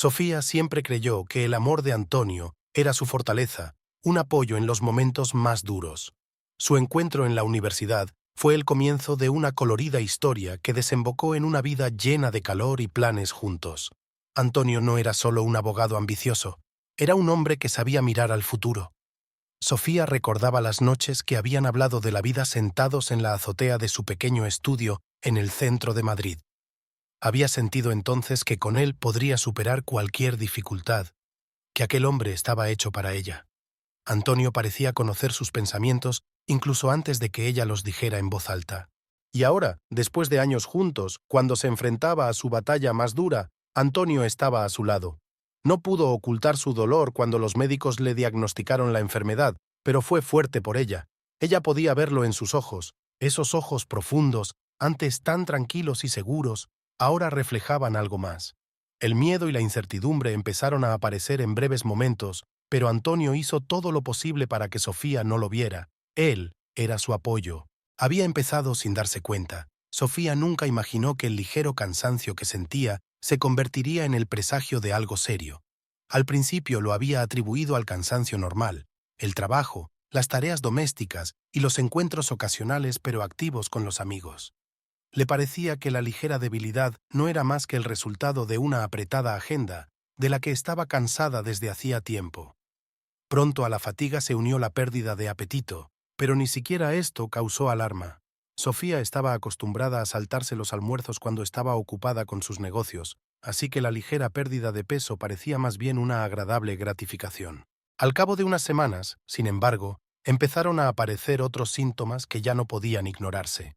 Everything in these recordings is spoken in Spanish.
Sofía siempre creyó que el amor de Antonio era su fortaleza, un apoyo en los momentos más duros. Su encuentro en la universidad fue el comienzo de una colorida historia que desembocó en una vida llena de calor y planes juntos. Antonio no era solo un abogado ambicioso, era un hombre que sabía mirar al futuro. Sofía recordaba las noches que habían hablado de la vida sentados en la azotea de su pequeño estudio en el centro de Madrid. Había sentido entonces que con él podría superar cualquier dificultad, que aquel hombre estaba hecho para ella. Antonio parecía conocer sus pensamientos incluso antes de que ella los dijera en voz alta. Y ahora, después de años juntos, cuando se enfrentaba a su batalla más dura, Antonio estaba a su lado. No pudo ocultar su dolor cuando los médicos le diagnosticaron la enfermedad, pero fue fuerte por ella. Ella podía verlo en sus ojos, esos ojos profundos, antes tan tranquilos y seguros, ahora reflejaban algo más. El miedo y la incertidumbre empezaron a aparecer en breves momentos, pero Antonio hizo todo lo posible para que Sofía no lo viera. Él era su apoyo. Había empezado sin darse cuenta. Sofía nunca imaginó que el ligero cansancio que sentía se convertiría en el presagio de algo serio. Al principio lo había atribuido al cansancio normal, el trabajo, las tareas domésticas y los encuentros ocasionales pero activos con los amigos. Le parecía que la ligera debilidad no era más que el resultado de una apretada agenda, de la que estaba cansada desde hacía tiempo. Pronto a la fatiga se unió la pérdida de apetito, pero ni siquiera esto causó alarma. Sofía estaba acostumbrada a saltarse los almuerzos cuando estaba ocupada con sus negocios, así que la ligera pérdida de peso parecía más bien una agradable gratificación. Al cabo de unas semanas, sin embargo, empezaron a aparecer otros síntomas que ya no podían ignorarse.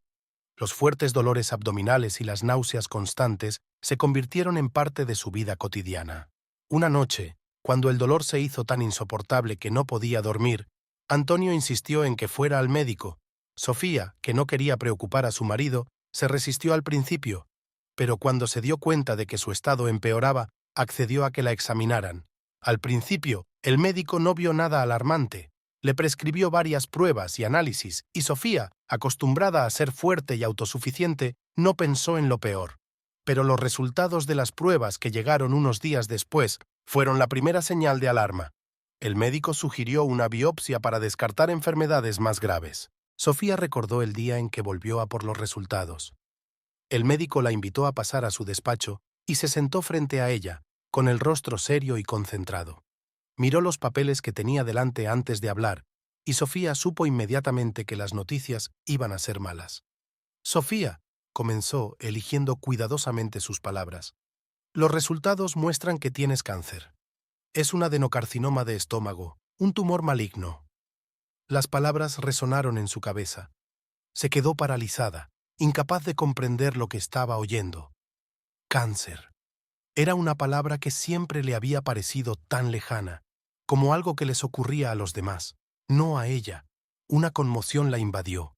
Los fuertes dolores abdominales y las náuseas constantes se convirtieron en parte de su vida cotidiana. Una noche, cuando el dolor se hizo tan insoportable que no podía dormir, Antonio insistió en que fuera al médico. Sofía, que no quería preocupar a su marido, se resistió al principio, pero cuando se dio cuenta de que su estado empeoraba, accedió a que la examinaran. Al principio, el médico no vio nada alarmante. Le prescribió varias pruebas y análisis, y Sofía, acostumbrada a ser fuerte y autosuficiente, no pensó en lo peor. Pero los resultados de las pruebas que llegaron unos días después fueron la primera señal de alarma. El médico sugirió una biopsia para descartar enfermedades más graves. Sofía recordó el día en que volvió a por los resultados. El médico la invitó a pasar a su despacho y se sentó frente a ella, con el rostro serio y concentrado. Miró los papeles que tenía delante antes de hablar, y Sofía supo inmediatamente que las noticias iban a ser malas. «Sofía», comenzó, eligiendo cuidadosamente sus palabras, «los resultados muestran que tienes cáncer. Es un adenocarcinoma de estómago, un tumor maligno». Las palabras resonaron en su cabeza. Se quedó paralizada, incapaz de comprender lo que estaba oyendo. Cáncer. Era una palabra que siempre le había parecido tan lejana, como algo que les ocurría a los demás, no a ella. Una conmoción la invadió.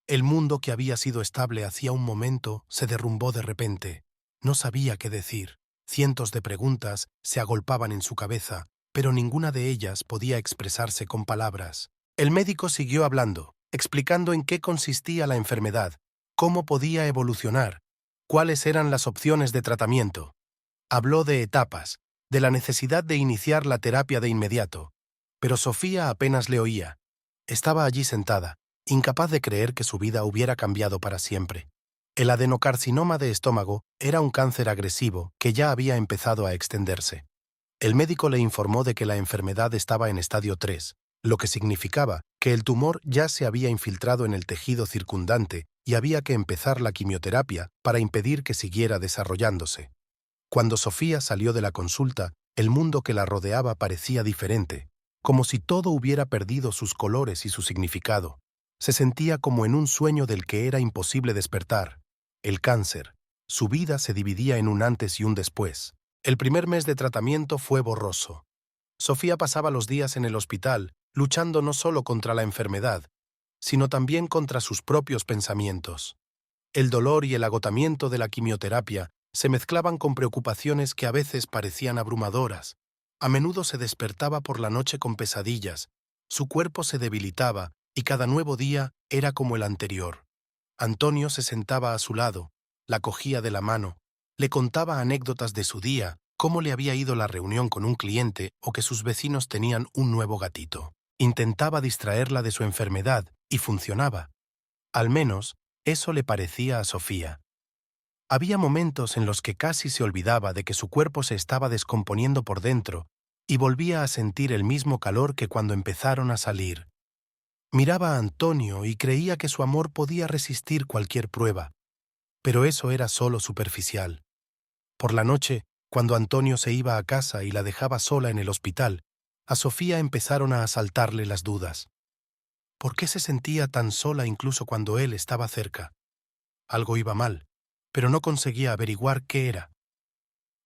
El mundo que había sido estable hacía un momento se derrumbó de repente. No sabía qué decir. Cientos de preguntas se agolpaban en su cabeza, pero ninguna de ellas podía expresarse con palabras. El médico siguió hablando, explicando en qué consistía la enfermedad, cómo podía evolucionar, cuáles eran las opciones de tratamiento. Habló de etapas, de la necesidad de iniciar la terapia de inmediato, pero Sofía apenas le oía. Estaba allí sentada, incapaz de creer que su vida hubiera cambiado para siempre. El adenocarcinoma de estómago era un cáncer agresivo que ya había empezado a extenderse. El médico le informó de que la enfermedad estaba en estadio 3, lo que significaba que el tumor ya se había infiltrado en el tejido circundante y había que empezar la quimioterapia para impedir que siguiera desarrollándose. Cuando Sofía salió de la consulta, el mundo que la rodeaba parecía diferente, como si todo hubiera perdido sus colores y su significado. Se sentía como en un sueño del que era imposible despertar. El cáncer. Su vida se dividía en un antes y un después. El primer mes de tratamiento fue borroso. Sofía pasaba los días en el hospital, luchando no solo contra la enfermedad, sino también contra sus propios pensamientos. El dolor y el agotamiento de la quimioterapia se mezclaban con preocupaciones que a veces parecían abrumadoras. A menudo se despertaba por la noche con pesadillas, su cuerpo se debilitaba y cada nuevo día era como el anterior. Antonio se sentaba a su lado, la cogía de la mano, le contaba anécdotas de su día cómo le había ido la reunión con un cliente o que sus vecinos tenían un nuevo gatito. Intentaba distraerla de su enfermedad y funcionaba. Al menos, eso le parecía a Sofía. Había momentos en los que casi se olvidaba de que su cuerpo se estaba descomponiendo por dentro y volvía a sentir el mismo calor que cuando empezaron a salir. Miraba a Antonio y creía que su amor podía resistir cualquier prueba, pero eso era solo superficial. Por la noche, cuando Antonio se iba a casa y la dejaba sola en el hospital, a Sofía empezaron a asaltarle las dudas. ¿Por qué se sentía tan sola incluso cuando él estaba cerca? Algo iba mal, pero no conseguía averiguar qué era.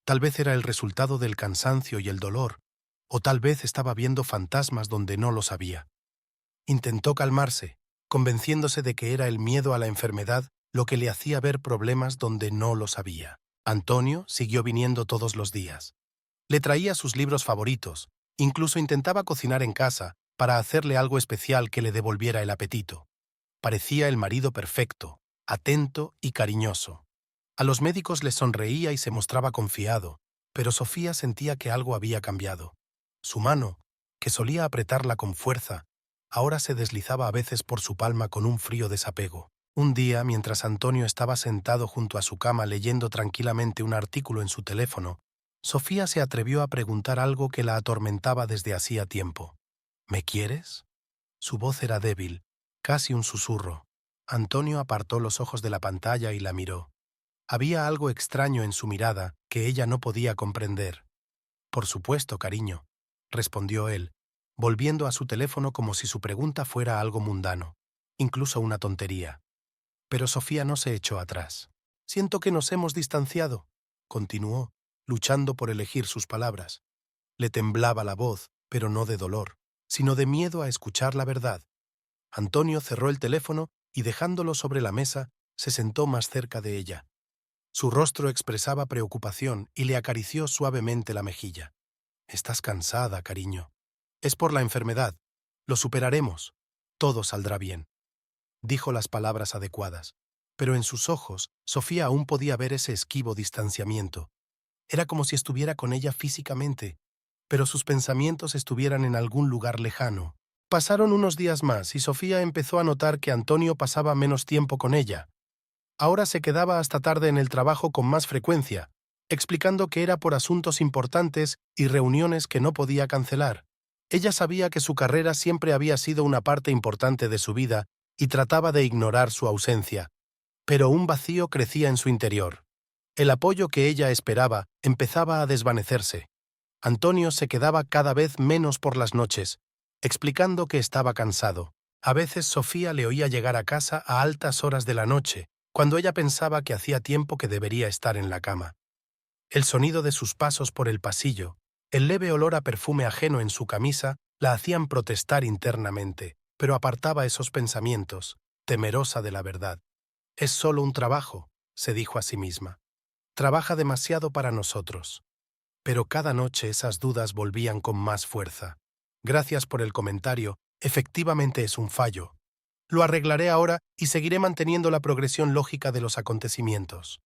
Tal vez era el resultado del cansancio y el dolor, o tal vez estaba viendo fantasmas donde no lo sabía. Intentó calmarse, convenciéndose de que era el miedo a la enfermedad lo que le hacía ver problemas donde no lo sabía. Antonio siguió viniendo todos los días. Le traía sus libros favoritos, incluso intentaba cocinar en casa para hacerle algo especial que le devolviera el apetito. Parecía el marido perfecto, atento y cariñoso. A los médicos les sonreía y se mostraba confiado, pero Sofía sentía que algo había cambiado. Su mano, que solía apretarla con fuerza, ahora se deslizaba a veces por su palma con un frío desapego. Un día, mientras Antonio estaba sentado junto a su cama leyendo tranquilamente un artículo en su teléfono, Sofía se atrevió a preguntar algo que la atormentaba desde hacía tiempo. ¿Me quieres? Su voz era débil, casi un susurro. Antonio apartó los ojos de la pantalla y la miró. Había algo extraño en su mirada que ella no podía comprender. Por supuesto, cariño, respondió él, volviendo a su teléfono como si su pregunta fuera algo mundano, incluso una tontería. Pero Sofía no se echó atrás. Siento que nos hemos distanciado, continuó, luchando por elegir sus palabras. Le temblaba la voz, pero no de dolor, sino de miedo a escuchar la verdad. Antonio cerró el teléfono y, dejándolo sobre la mesa, se sentó más cerca de ella. Su rostro expresaba preocupación y le acarició suavemente la mejilla. Estás cansada, cariño. Es por la enfermedad. Lo superaremos. Todo saldrá bien. Dijo las palabras adecuadas, pero en sus ojos Sofía aún podía ver ese esquivo distanciamiento. Era como si estuviera con ella físicamente, pero sus pensamientos estuvieran en algún lugar lejano. Pasaron unos días más y Sofía empezó a notar que Antonio pasaba menos tiempo con ella. Ahora se quedaba hasta tarde en el trabajo con más frecuencia, explicando que era por asuntos importantes y reuniones que no podía cancelar. Ella sabía que su carrera siempre había sido una parte importante de su vida y trataba de ignorar su ausencia, pero un vacío crecía en su interior. El apoyo que ella esperaba empezaba a desvanecerse. Antonio se quedaba cada vez menos por las noches, explicando que estaba cansado. A veces Sofía le oía llegar a casa a altas horas de la noche, cuando ella pensaba que hacía tiempo que debería estar en la cama. El sonido de sus pasos por el pasillo, el leve olor a perfume ajeno en su camisa, la hacían protestar internamente, pero apartaba esos pensamientos, temerosa de la verdad. Es solo un trabajo, se dijo a sí misma. Trabaja demasiado para nosotros. Pero cada noche esas dudas volvían con más fuerza. Gracias por el comentario, efectivamente es un fallo. Lo arreglaré ahora y seguiré manteniendo la progresión lógica de los acontecimientos.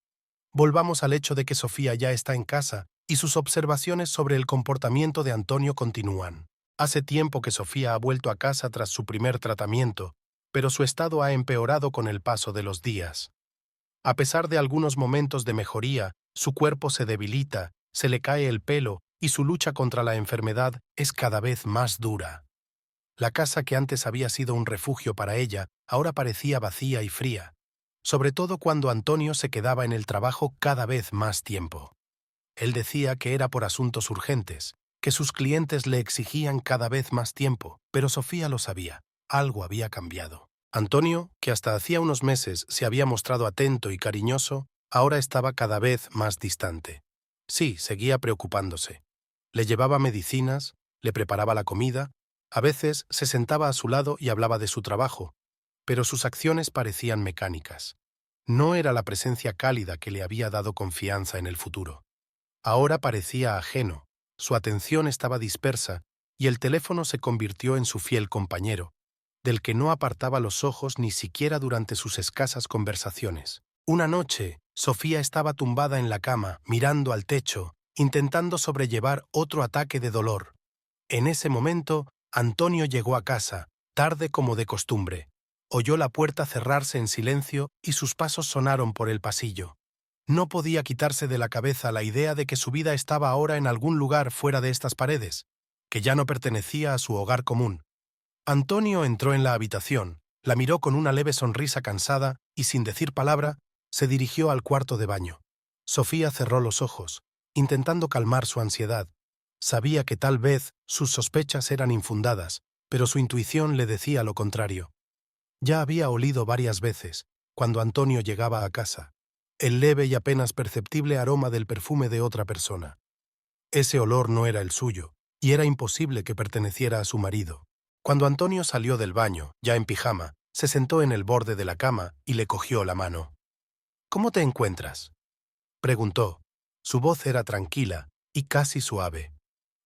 Volvamos al hecho de que Sofía ya está en casa y sus observaciones sobre el comportamiento de Antonio continúan. Hace tiempo que Sofía ha vuelto a casa tras su primer tratamiento, pero su estado ha empeorado con el paso de los días. A pesar de algunos momentos de mejoría, su cuerpo se debilita, se le cae el pelo y su lucha contra la enfermedad es cada vez más dura. La casa que antes había sido un refugio para ella ahora parecía vacía y fría, sobre todo cuando Antonio se quedaba en el trabajo cada vez más tiempo. Él decía que era por asuntos urgentes, que sus clientes le exigían cada vez más tiempo, pero Sofía lo sabía, algo había cambiado. Antonio, que hasta hacía unos meses se había mostrado atento y cariñoso, ahora estaba cada vez más distante. Sí, seguía preocupándose. Le llevaba medicinas, le preparaba la comida, a veces se sentaba a su lado y hablaba de su trabajo, pero sus acciones parecían mecánicas. No era la presencia cálida que le había dado confianza en el futuro. Ahora parecía ajeno, su atención estaba dispersa y el teléfono se convirtió en su fiel compañero, del que no apartaba los ojos ni siquiera durante sus escasas conversaciones. Una noche, Sofía estaba tumbada en la cama, mirando al techo, intentando sobrellevar otro ataque de dolor. En ese momento, Antonio llegó a casa, tarde como de costumbre. Oyó la puerta cerrarse en silencio y sus pasos sonaron por el pasillo. No podía quitarse de la cabeza la idea de que su vida estaba ahora en algún lugar fuera de estas paredes, que ya no pertenecía a su hogar común. Antonio entró en la habitación, la miró con una leve sonrisa cansada y, sin decir palabra, se dirigió al cuarto de baño. Sofía cerró los ojos, intentando calmar su ansiedad. Sabía que tal vez sus sospechas eran infundadas, pero su intuición le decía lo contrario. Ya había olido varias veces, cuando Antonio llegaba a casa, el leve y apenas perceptible aroma del perfume de otra persona. Ese olor no era el suyo, y era imposible que perteneciera a su marido. Cuando Antonio salió del baño, ya en pijama, se sentó en el borde de la cama y le cogió la mano. «¿Cómo te encuentras?», preguntó. Su voz era tranquila y casi suave.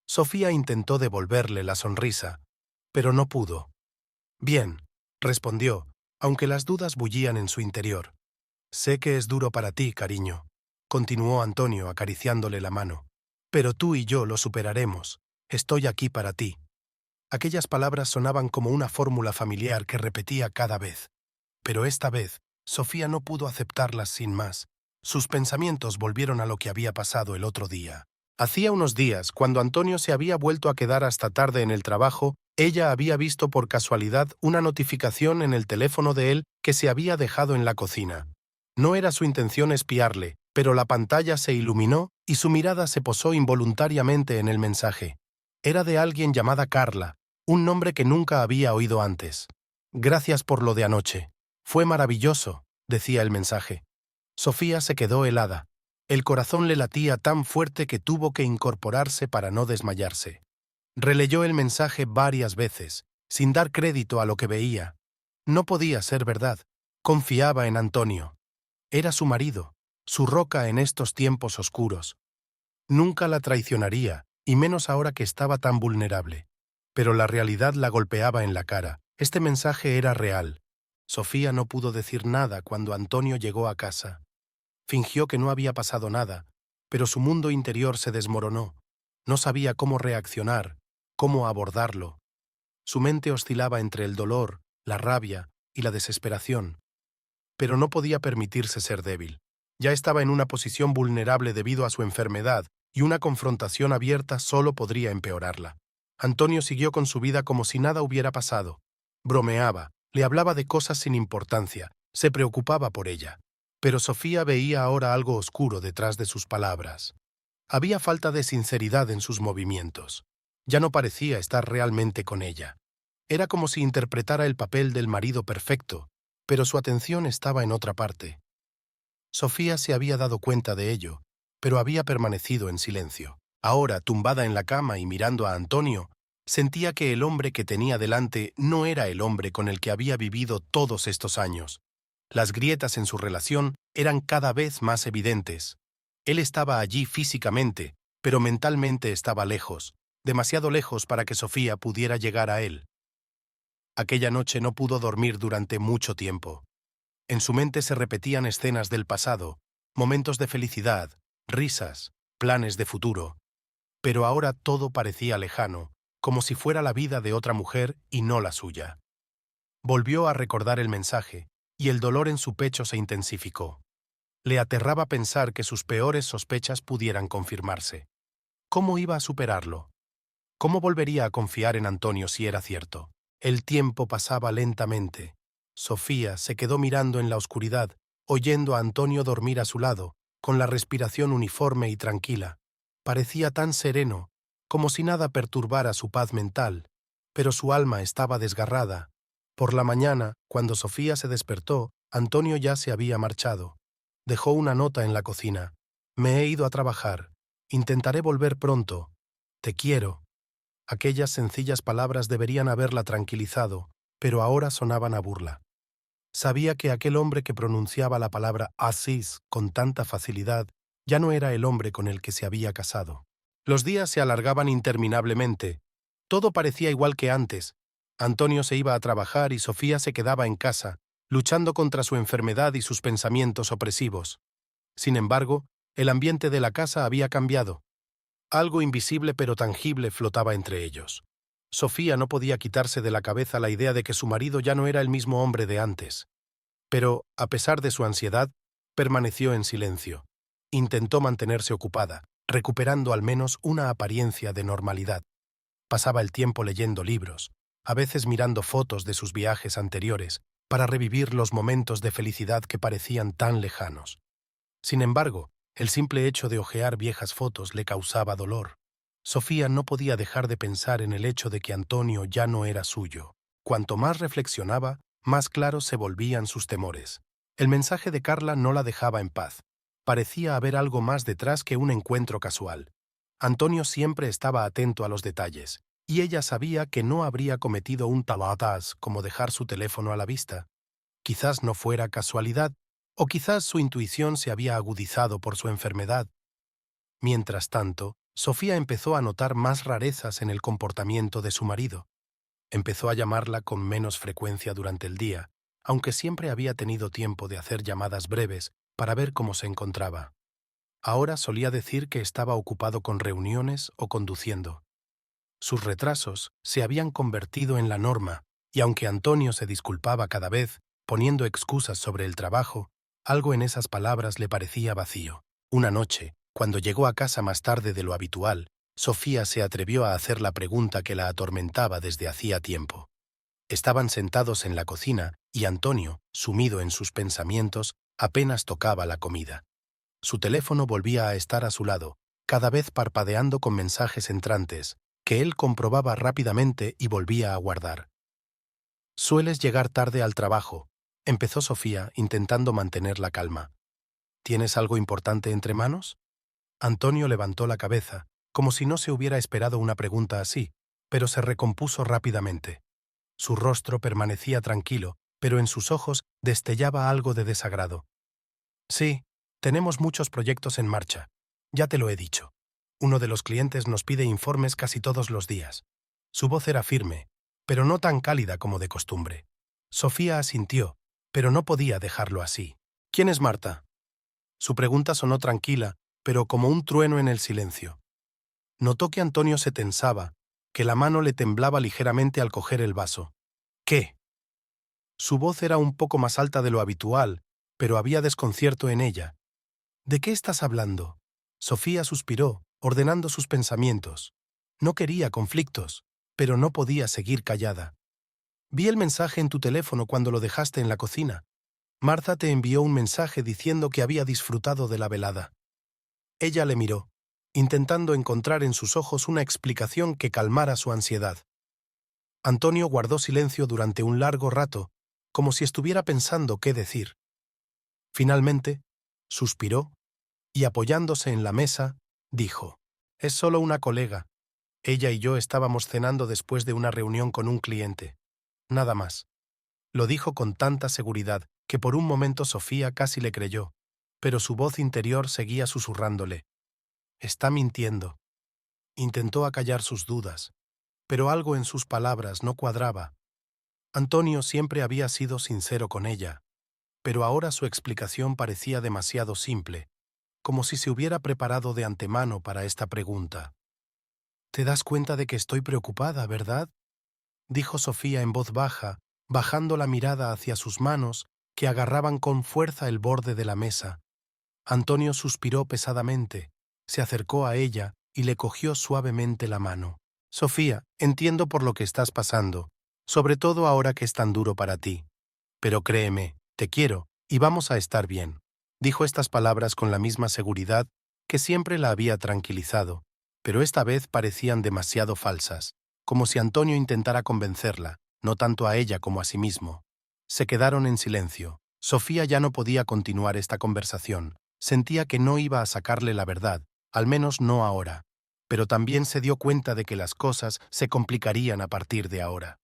Sofía intentó devolverle la sonrisa, pero no pudo. «Bien», respondió, aunque las dudas bullían en su interior. «Sé que es duro para ti, cariño», continuó Antonio acariciándole la mano. «Pero tú y yo lo superaremos. Estoy aquí para ti». Aquellas palabras sonaban como una fórmula familiar que repetía cada vez. Pero esta vez, Sofía no pudo aceptarlas sin más. Sus pensamientos volvieron a lo que había pasado el otro día. Hacía unos días, cuando Antonio se había vuelto a quedar hasta tarde en el trabajo, ella había visto por casualidad una notificación en el teléfono de él que se había dejado en la cocina. No era su intención espiarle, pero la pantalla se iluminó y su mirada se posó involuntariamente en el mensaje. Era de alguien llamada Carla, un nombre que nunca había oído antes. «Gracias por lo de anoche. Fue maravilloso», decía el mensaje. Sofía se quedó helada. El corazón le latía tan fuerte que tuvo que incorporarse para no desmayarse. Releyó el mensaje varias veces, sin dar crédito a lo que veía. No podía ser verdad. Confiaba en Antonio. Era su marido, su roca en estos tiempos oscuros. Nunca la traicionaría, y menos ahora que estaba tan vulnerable. Pero la realidad la golpeaba en la cara. Este mensaje era real. Sofía no pudo decir nada cuando Antonio llegó a casa. Fingió que no había pasado nada, pero su mundo interior se desmoronó. No sabía cómo reaccionar, cómo abordarlo. Su mente oscilaba entre el dolor, la rabia y la desesperación. Pero no podía permitirse ser débil. Ya estaba en una posición vulnerable debido a su enfermedad, y una confrontación abierta solo podría empeorarla. Antonio siguió con su vida como si nada hubiera pasado. Bromeaba, le hablaba de cosas sin importancia, se preocupaba por ella. Pero Sofía veía ahora algo oscuro detrás de sus palabras. Había falta de sinceridad en sus movimientos. Ya no parecía estar realmente con ella. Era como si interpretara el papel del marido perfecto, pero su atención estaba en otra parte. Sofía se había dado cuenta de ello, pero había permanecido en silencio. Ahora, tumbada en la cama y mirando a Antonio, sentía que el hombre que tenía delante no era el hombre con el que había vivido todos estos años. Las grietas en su relación eran cada vez más evidentes. Él estaba allí físicamente, pero mentalmente estaba lejos, demasiado lejos para que Sofía pudiera llegar a él. Aquella noche no pudo dormir durante mucho tiempo. En su mente se repetían escenas del pasado, momentos de felicidad, risas, planes de futuro. Pero ahora todo parecía lejano, como si fuera la vida de otra mujer y no la suya. Volvió a recordar el mensaje, y el dolor en su pecho se intensificó. Le aterraba pensar que sus peores sospechas pudieran confirmarse. ¿Cómo iba a superarlo? ¿Cómo volvería a confiar en Antonio si era cierto? El tiempo pasaba lentamente. Sofía se quedó mirando en la oscuridad, oyendo a Antonio dormir a su lado, con la respiración uniforme y tranquila. Parecía tan sereno, como si nada perturbara su paz mental, pero su alma estaba desgarrada. Por la mañana, cuando Sofía se despertó, Antonio ya se había marchado. Dejó una nota en la cocina. «Me he ido a trabajar. Intentaré volver pronto. Te quiero». Aquellas sencillas palabras deberían haberla tranquilizado, pero ahora sonaban a burla. Sabía que aquel hombre que pronunciaba la palabra Aziz con tanta facilidad ya no era el hombre con el que se había casado. Los días se alargaban interminablemente. Todo parecía igual que antes. Antonio se iba a trabajar y Sofía se quedaba en casa, luchando contra su enfermedad y sus pensamientos opresivos. Sin embargo, el ambiente de la casa había cambiado. Algo invisible pero tangible flotaba entre ellos. Sofía no podía quitarse de la cabeza la idea de que su marido ya no era el mismo hombre de antes. Pero, a pesar de su ansiedad, permaneció en silencio. Intentó mantenerse ocupada, recuperando al menos una apariencia de normalidad. Pasaba el tiempo leyendo libros, a veces mirando fotos de sus viajes anteriores, para revivir los momentos de felicidad que parecían tan lejanos. Sin embargo, el simple hecho de hojear viejas fotos le causaba dolor. Sofía no podía dejar de pensar en el hecho de que Antonio ya no era suyo. Cuanto más reflexionaba, más claros se volvían sus temores. El mensaje de Carla no la dejaba en paz. Parecía haber algo más detrás que un encuentro casual. Antonio siempre estaba atento a los detalles, y ella sabía que no habría cometido un talatás como dejar su teléfono a la vista. Quizás no fuera casualidad, o quizás su intuición se había agudizado por su enfermedad. Mientras tanto, Sofía empezó a notar más rarezas en el comportamiento de su marido. Empezó a llamarla con menos frecuencia durante el día, aunque siempre había tenido tiempo de hacer llamadas breves para ver cómo se encontraba. Ahora solía decir que estaba ocupado con reuniones o conduciendo. Sus retrasos se habían convertido en la norma, y aunque Antonio se disculpaba cada vez, poniendo excusas sobre el trabajo, algo en esas palabras le parecía vacío. Una noche, cuando llegó a casa más tarde de lo habitual, Sofía se atrevió a hacer la pregunta que la atormentaba desde hacía tiempo. Estaban sentados en la cocina y Antonio, sumido en sus pensamientos, apenas tocaba la comida. Su teléfono volvía a estar a su lado, cada vez parpadeando con mensajes entrantes, que él comprobaba rápidamente y volvía a guardar. «Sueles llegar tarde al trabajo», empezó Sofía, intentando mantener la calma. «¿Tienes algo importante entre manos?» Antonio levantó la cabeza, como si no se hubiera esperado una pregunta así, pero se recompuso rápidamente. Su rostro permanecía tranquilo, pero en sus ojos destellaba algo de desagrado. «Sí, tenemos muchos proyectos en marcha. Ya te lo he dicho. Uno de los clientes nos pide informes casi todos los días». Su voz era firme, pero no tan cálida como de costumbre. Sofía asintió, pero no podía dejarlo así. «¿Quién es Marta?» Su pregunta sonó tranquila, pero como un trueno en el silencio. Notó que Antonio se tensaba, que la mano le temblaba ligeramente al coger el vaso. «¿Qué?» Su voz era un poco más alta de lo habitual, pero había desconcierto en ella. «¿De qué estás hablando?» Sofía suspiró, ordenando sus pensamientos. No quería conflictos, pero no podía seguir callada. «Vi el mensaje en tu teléfono cuando lo dejaste en la cocina. Marta te envió un mensaje diciendo que había disfrutado de la velada». Ella le miró, intentando encontrar en sus ojos una explicación que calmara su ansiedad. Antonio guardó silencio durante un largo rato, como si estuviera pensando qué decir. Finalmente, suspiró y, apoyándose en la mesa, dijo: «Es solo una colega. Ella y yo estábamos cenando después de una reunión con un cliente. Nada más». Lo dijo con tanta seguridad que por un momento Sofía casi le creyó, pero su voz interior seguía susurrándole: «Está mintiendo». Intentó acallar sus dudas, pero algo en sus palabras no cuadraba. Antonio siempre había sido sincero con ella, pero ahora su explicación parecía demasiado simple, como si se hubiera preparado de antemano para esta pregunta. «Te das cuenta de que estoy preocupada, ¿verdad?», dijo Sofía en voz baja, bajando la mirada hacia sus manos que agarraban con fuerza el borde de la mesa. Antonio suspiró pesadamente, se acercó a ella y le cogió suavemente la mano. «Sofía, entiendo por lo que estás pasando, sobre todo ahora que es tan duro para ti. Pero créeme, te quiero y vamos a estar bien». Dijo estas palabras con la misma seguridad que siempre la había tranquilizado, pero esta vez parecían demasiado falsas, como si Antonio intentara convencerla, no tanto a ella como a sí mismo. Se quedaron en silencio. Sofía ya no podía continuar esta conversación. Sentía que no iba a sacarle la verdad, al menos no ahora, pero también se dio cuenta de que las cosas se complicarían a partir de ahora.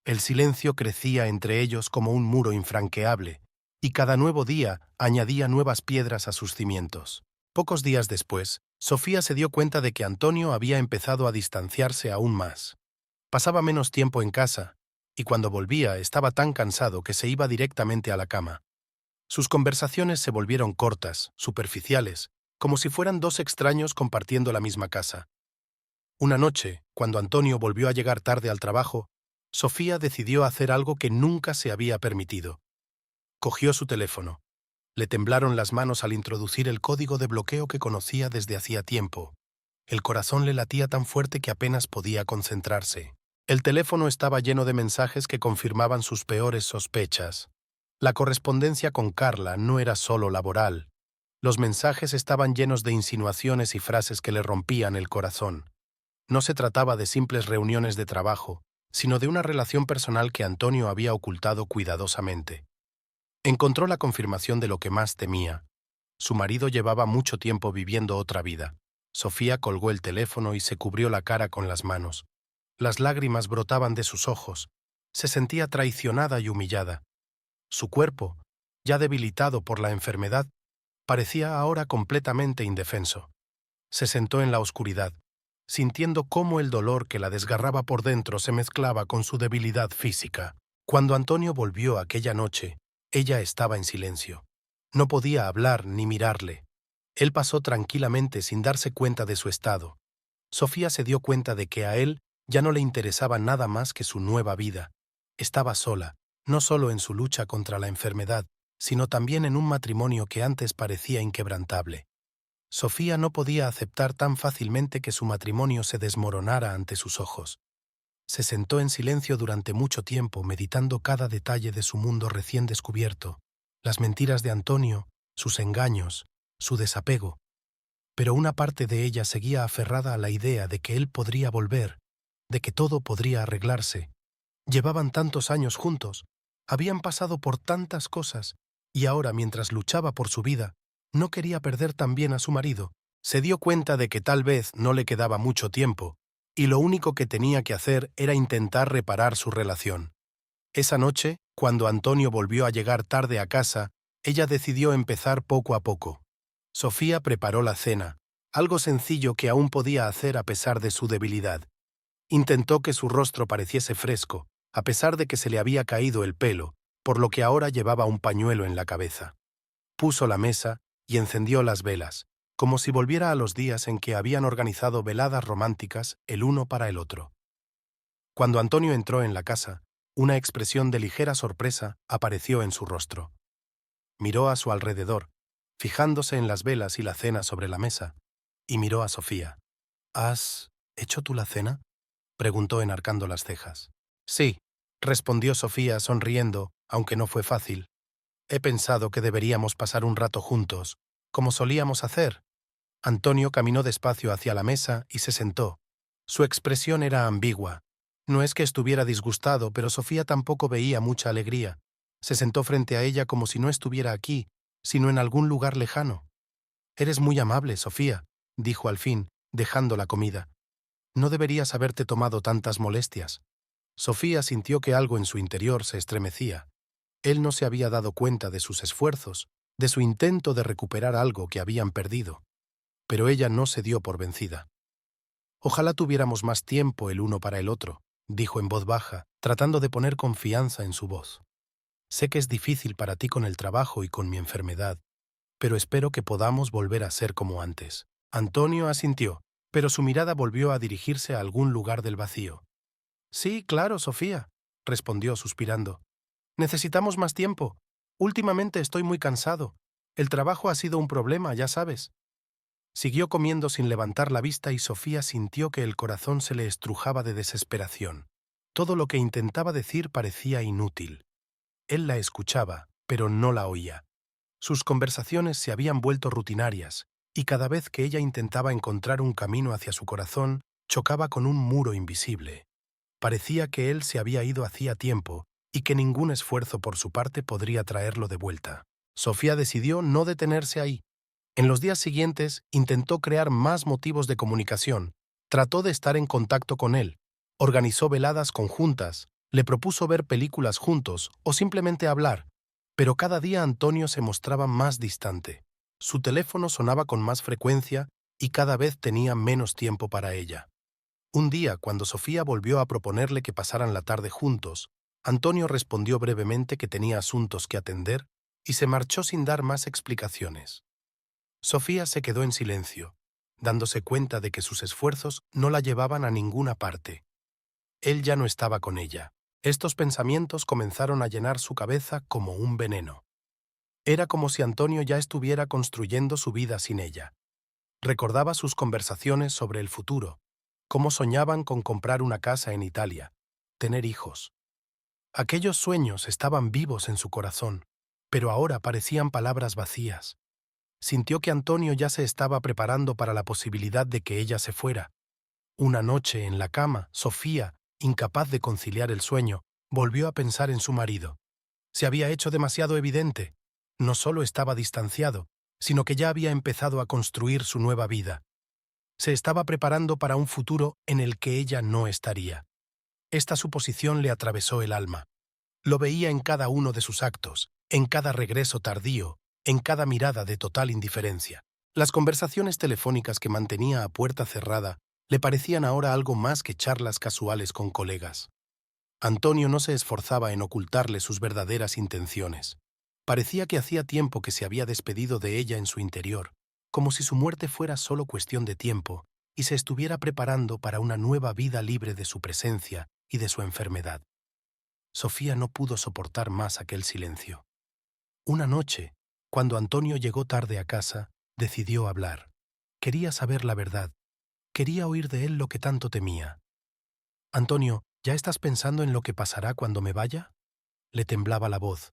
El silencio crecía entre ellos como un muro infranqueable, y cada nuevo día añadía nuevas piedras a sus cimientos. Pocos días después, Sofía se dio cuenta de que Antonio había empezado a distanciarse aún más. Pasaba menos tiempo en casa, y cuando volvía estaba tan cansado que se iba directamente a la cama. Sus conversaciones se volvieron cortas, superficiales, como si fueran dos extraños compartiendo la misma casa. Una noche, cuando Antonio volvió a llegar tarde al trabajo, Sofía decidió hacer algo que nunca se había permitido. Cogió su teléfono. Le temblaron las manos al introducir el código de bloqueo que conocía desde hacía tiempo. El corazón le latía tan fuerte que apenas podía concentrarse. El teléfono estaba lleno de mensajes que confirmaban sus peores sospechas. La correspondencia con Carla no era solo laboral. Los mensajes estaban llenos de insinuaciones y frases que le rompían el corazón. No se trataba de simples reuniones de trabajo, sino de una relación personal que Antonio había ocultado cuidadosamente. Encontró la confirmación de lo que más temía. Su marido llevaba mucho tiempo viviendo otra vida. Sofía colgó el teléfono y se cubrió la cara con las manos. Las lágrimas brotaban de sus ojos. Se sentía traicionada y humillada. Su cuerpo, ya debilitado por la enfermedad, parecía ahora completamente indefenso. Se sentó en la oscuridad, sintiendo cómo el dolor que la desgarraba por dentro se mezclaba con su debilidad física. Cuando Antonio volvió aquella noche, ella estaba en silencio. No podía hablar ni mirarle. Él pasó tranquilamente sin darse cuenta de su estado. Sofía se dio cuenta de que a él ya no le interesaba nada más que su nueva vida. Estaba sola, no solo en su lucha contra la enfermedad, sino también en un matrimonio que antes parecía inquebrantable. Sofía no podía aceptar tan fácilmente que su matrimonio se desmoronara ante sus ojos. Se sentó en silencio durante mucho tiempo, meditando cada detalle de su mundo recién descubierto, las mentiras de Antonio, sus engaños, su desapego. Pero una parte de ella seguía aferrada a la idea de que él podría volver, de que todo podría arreglarse. Llevaban tantos años juntos, habían pasado por tantas cosas, y ahora, mientras luchaba por su vida, no quería perder también a su marido. Se dio cuenta de que tal vez no le quedaba mucho tiempo, y lo único que tenía que hacer era intentar reparar su relación. Esa noche, cuando Antonio volvió a llegar tarde a casa, ella decidió empezar poco a poco. Sofía preparó la cena, algo sencillo que aún podía hacer a pesar de su debilidad. Intentó que su rostro pareciese fresco, a pesar de que se le había caído el pelo, por lo que ahora llevaba un pañuelo en la cabeza. Puso la mesa y encendió las velas, como si volviera a los días en que habían organizado veladas románticas el uno para el otro. Cuando Antonio entró en la casa, una expresión de ligera sorpresa apareció en su rostro. Miró a su alrededor, fijándose en las velas y la cena sobre la mesa, y miró a Sofía. «¿Has hecho tú la cena?», preguntó enarcando las cejas. «Sí», respondió Sofía sonriendo, aunque no fue fácil. «He pensado que deberíamos pasar un rato juntos, como solíamos hacer». Antonio caminó despacio hacia la mesa y se sentó. Su expresión era ambigua. No es que estuviera disgustado, pero Sofía tampoco veía mucha alegría. Se sentó frente a ella como si no estuviera aquí, sino en algún lugar lejano. «Eres muy amable, Sofía», dijo al fin, dejando la comida. «No deberías haberte tomado tantas molestias». Sofía sintió que algo en su interior se estremecía. Él no se había dado cuenta de sus esfuerzos, de su intento de recuperar algo que habían perdido. Pero ella no se dio por vencida. «Ojalá tuviéramos más tiempo el uno para el otro», dijo en voz baja, tratando de poner confianza en su voz. «Sé que es difícil para ti con el trabajo y con mi enfermedad, pero espero que podamos volver a ser como antes». Antonio asintió, pero su mirada volvió a dirigirse a algún lugar del vacío. «Sí, claro, Sofía», respondió suspirando. «Necesitamos más tiempo. Últimamente estoy muy cansado. El trabajo ha sido un problema, ya sabes». Siguió comiendo sin levantar la vista y Sofía sintió que el corazón se le estrujaba de desesperación. Todo lo que intentaba decir parecía inútil. Él la escuchaba, pero no la oía. Sus conversaciones se habían vuelto rutinarias, y cada vez que ella intentaba encontrar un camino hacia su corazón, chocaba con un muro invisible. Parecía que él se había ido hacía tiempo y que ningún esfuerzo por su parte podría traerlo de vuelta. Sofía decidió no detenerse ahí. En los días siguientes intentó crear más motivos de comunicación, trató de estar en contacto con él, organizó veladas conjuntas, le propuso ver películas juntos o simplemente hablar, pero cada día Antonio se mostraba más distante. Su teléfono sonaba con más frecuencia y cada vez tenía menos tiempo para ella. Un día, cuando Sofía volvió a proponerle que pasaran la tarde juntos, Antonio respondió brevemente que tenía asuntos que atender y se marchó sin dar más explicaciones. Sofía se quedó en silencio, dándose cuenta de que sus esfuerzos no la llevaban a ninguna parte. Él ya no estaba con ella. Estos pensamientos comenzaron a llenar su cabeza como un veneno. Era como si Antonio ya estuviera construyendo su vida sin ella. Recordaba sus conversaciones sobre el futuro, cómo soñaban con comprar una casa en Italia, tener hijos. Aquellos sueños estaban vivos en su corazón, pero ahora parecían palabras vacías. Sintió que Antonio ya se estaba preparando para la posibilidad de que ella se fuera. Una noche, en la cama, Sofía, incapaz de conciliar el sueño, volvió a pensar en su marido. Se había hecho demasiado evidente. No solo estaba distanciado, sino que ya había empezado a construir su nueva vida. Se estaba preparando para un futuro en el que ella no estaría. Esta suposición le atravesó el alma. Lo veía en cada uno de sus actos, en cada regreso tardío, en cada mirada de total indiferencia. Las conversaciones telefónicas que mantenía a puerta cerrada le parecían ahora algo más que charlas casuales con colegas. Antonio no se esforzaba en ocultarle sus verdaderas intenciones. Parecía que hacía tiempo que se había despedido de ella en su interior, como si su muerte fuera solo cuestión de tiempo y se estuviera preparando para una nueva vida libre de su presencia y de su enfermedad. Sofía no pudo soportar más aquel silencio. Una noche, cuando Antonio llegó tarde a casa, decidió hablar. Quería saber la verdad. Quería oír de él lo que tanto temía. «Antonio, ¿ya estás pensando en lo que pasará cuando me vaya?» Le temblaba la voz,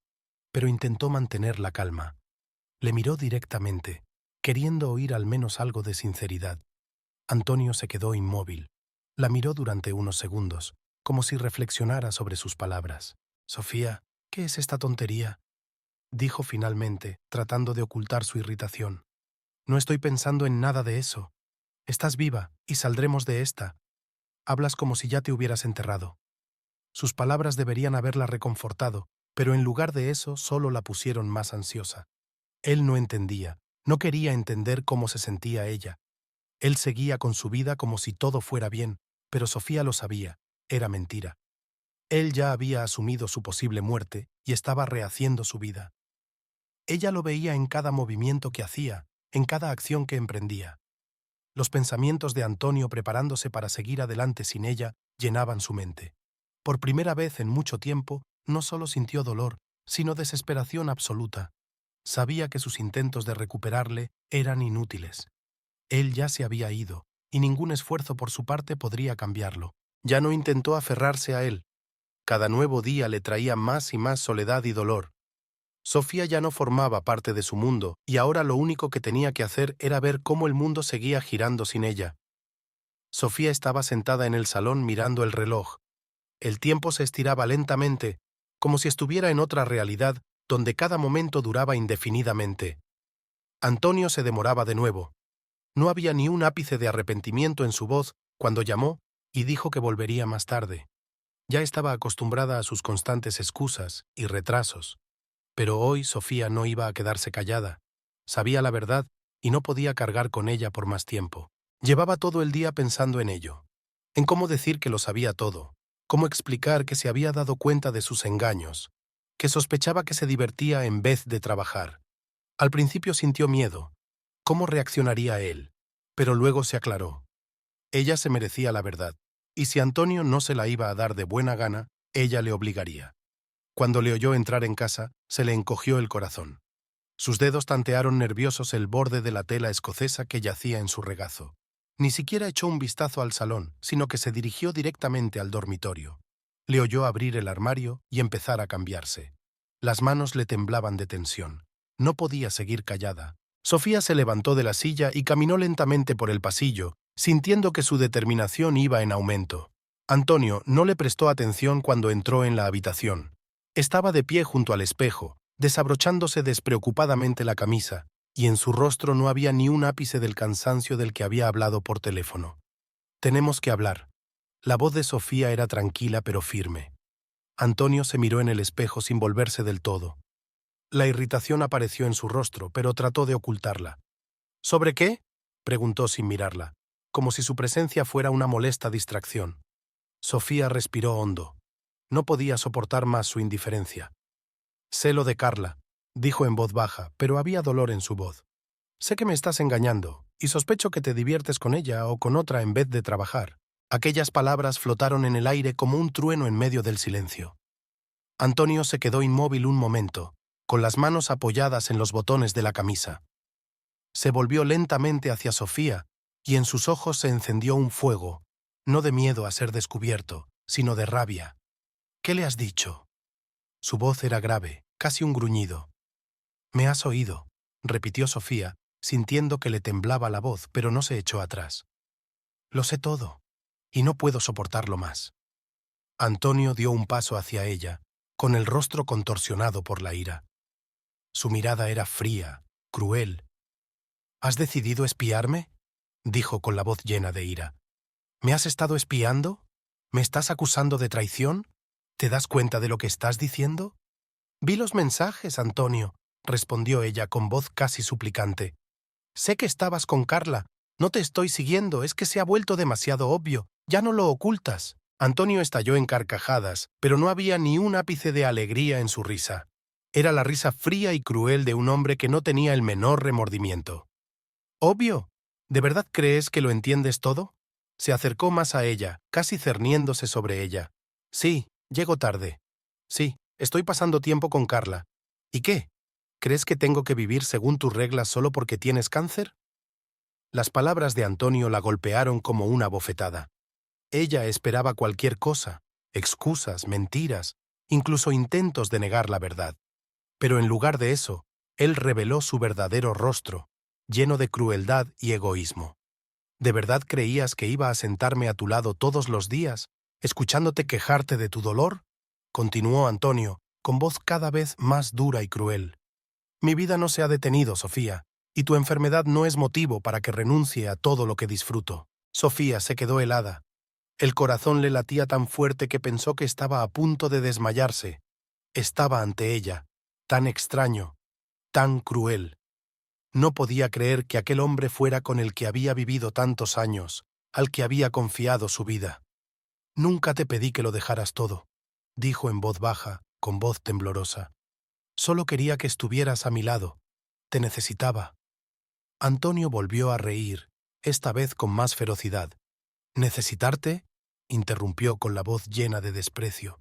pero intentó mantener la calma. Le miró directamente, queriendo oír al menos algo de sinceridad. Antonio se quedó inmóvil. La miró durante unos segundos, como si reflexionara sobre sus palabras. «Sofía, ¿qué es esta tontería?», dijo finalmente, tratando de ocultar su irritación. «No estoy pensando en nada de eso. Estás viva y saldremos de esta. Hablas como si ya te hubieras enterrado». Sus palabras deberían haberla reconfortado, pero en lugar de eso solo la pusieron más ansiosa. Él no entendía, no quería entender cómo se sentía ella. Él seguía con su vida como si todo fuera bien, pero Sofía lo sabía, era mentira. Él ya había asumido su posible muerte y estaba rehaciendo su vida. Ella lo veía en cada movimiento que hacía, en cada acción que emprendía. Los pensamientos de Antonio preparándose para seguir adelante sin ella llenaban su mente. Por primera vez en mucho tiempo, no solo sintió dolor, sino desesperación absoluta. Sabía que sus intentos de recuperarle eran inútiles. Él ya se había ido, y ningún esfuerzo por su parte podría cambiarlo. Ya no intentó aferrarse a él. Cada nuevo día le traía más y más soledad y dolor. Sofía ya no formaba parte de su mundo, y ahora lo único que tenía que hacer era ver cómo el mundo seguía girando sin ella. Sofía estaba sentada en el salón mirando el reloj. El tiempo se estiraba lentamente, como si estuviera en otra realidad donde cada momento duraba indefinidamente. Antonio se demoraba de nuevo. No había ni un ápice de arrepentimiento en su voz cuando llamó y dijo que volvería más tarde. Ya estaba acostumbrada a sus constantes excusas y retrasos. Pero hoy Sofía no iba a quedarse callada. Sabía la verdad y no podía cargar con ella por más tiempo. Llevaba todo el día pensando en ello, en cómo decir que lo sabía todo, cómo explicar que se había dado cuenta de sus engaños, que sospechaba que se divertía en vez de trabajar. Al principio sintió miedo. ¿Cómo reaccionaría él? Pero luego se aclaró. Ella se merecía la verdad, y si Antonio no se la iba a dar de buena gana, ella le obligaría. Cuando le oyó entrar en casa, se le encogió el corazón. Sus dedos tantearon nerviosos el borde de la tela escocesa que yacía en su regazo. Ni siquiera echó un vistazo al salón, sino que se dirigió directamente al dormitorio. Le oyó abrir el armario y empezar a cambiarse. Las manos le temblaban de tensión. No podía seguir callada. Sofía se levantó de la silla y caminó lentamente por el pasillo, sintiendo que su determinación iba en aumento. Antonio no le prestó atención cuando entró en la habitación. Estaba de pie junto al espejo, desabrochándose despreocupadamente la camisa, y en su rostro no había ni un ápice del cansancio del que había hablado por teléfono. «Tenemos que hablar». La voz de Sofía era tranquila pero firme. Antonio se miró en el espejo sin volverse del todo. La irritación apareció en su rostro, pero trató de ocultarla. «¿Sobre qué?», preguntó sin mirarla, como si su presencia fuera una molesta distracción. Sofía respiró hondo. No podía soportar más su indiferencia. «Sé lo de Carla», dijo en voz baja, pero había dolor en su voz. Sé que me estás engañando, y sospecho que te diviertes con ella o con otra en vez de trabajar. Aquellas palabras flotaron en el aire como un trueno en medio del silencio. Antonio se quedó inmóvil un momento, con las manos apoyadas en los botones de la camisa. Se volvió lentamente hacia Sofía, y en sus ojos se encendió un fuego, no de miedo a ser descubierto, sino de rabia. «¿Qué le has dicho?» Su voz era grave, casi un gruñido. «Me has oído», repitió Sofía, sintiendo que le temblaba la voz, pero no se echó atrás. «Lo sé todo, y no puedo soportarlo más». Antonio dio un paso hacia ella, con el rostro contorsionado por la ira. Su mirada era fría, cruel. «¿Has decidido espiarme?», dijo con la voz llena de ira. «¿Me has estado espiando? ¿Me estás acusando de traición? ¿Te das cuenta de lo que estás diciendo?» «Vi los mensajes, Antonio», respondió ella con voz casi suplicante. «Sé que estabas con Carla. No te estoy siguiendo, es que se ha vuelto demasiado obvio. Ya no lo ocultas». Antonio estalló en carcajadas, pero no había ni un ápice de alegría en su risa. Era la risa fría y cruel de un hombre que no tenía el menor remordimiento. «¿Obvio? ¿De verdad crees que lo entiendes todo?» Se acercó más a ella, casi cerniéndose sobre ella. «Sí, llego tarde. Sí, estoy pasando tiempo con Carla. ¿Y qué? ¿Crees que tengo que vivir según tus reglas solo porque tienes cáncer?» Las palabras de Antonio la golpearon como una bofetada. Ella esperaba cualquier cosa, excusas, mentiras, incluso intentos de negar la verdad. Pero en lugar de eso, él reveló su verdadero rostro, lleno de crueldad y egoísmo. ¿De verdad creías que iba a sentarme a tu lado todos los días, escuchándote quejarte de tu dolor?, continuó Antonio, con voz cada vez más dura y cruel. «Mi vida no se ha detenido, Sofía, y tu enfermedad no es motivo para que renuncie a todo lo que disfruto». Sofía se quedó helada. El corazón le latía tan fuerte que pensó que estaba a punto de desmayarse. Estaba ante ella, tan extraño, tan cruel. No podía creer que aquel hombre fuera con el que había vivido tantos años, al que había confiado su vida. «Nunca te pedí que lo dejaras todo», dijo en voz baja, con voz temblorosa. «Solo quería que estuvieras a mi lado. Te necesitaba». Antonio volvió a reír, esta vez con más ferocidad. «¿Necesitarte?», interrumpió con la voz llena de desprecio.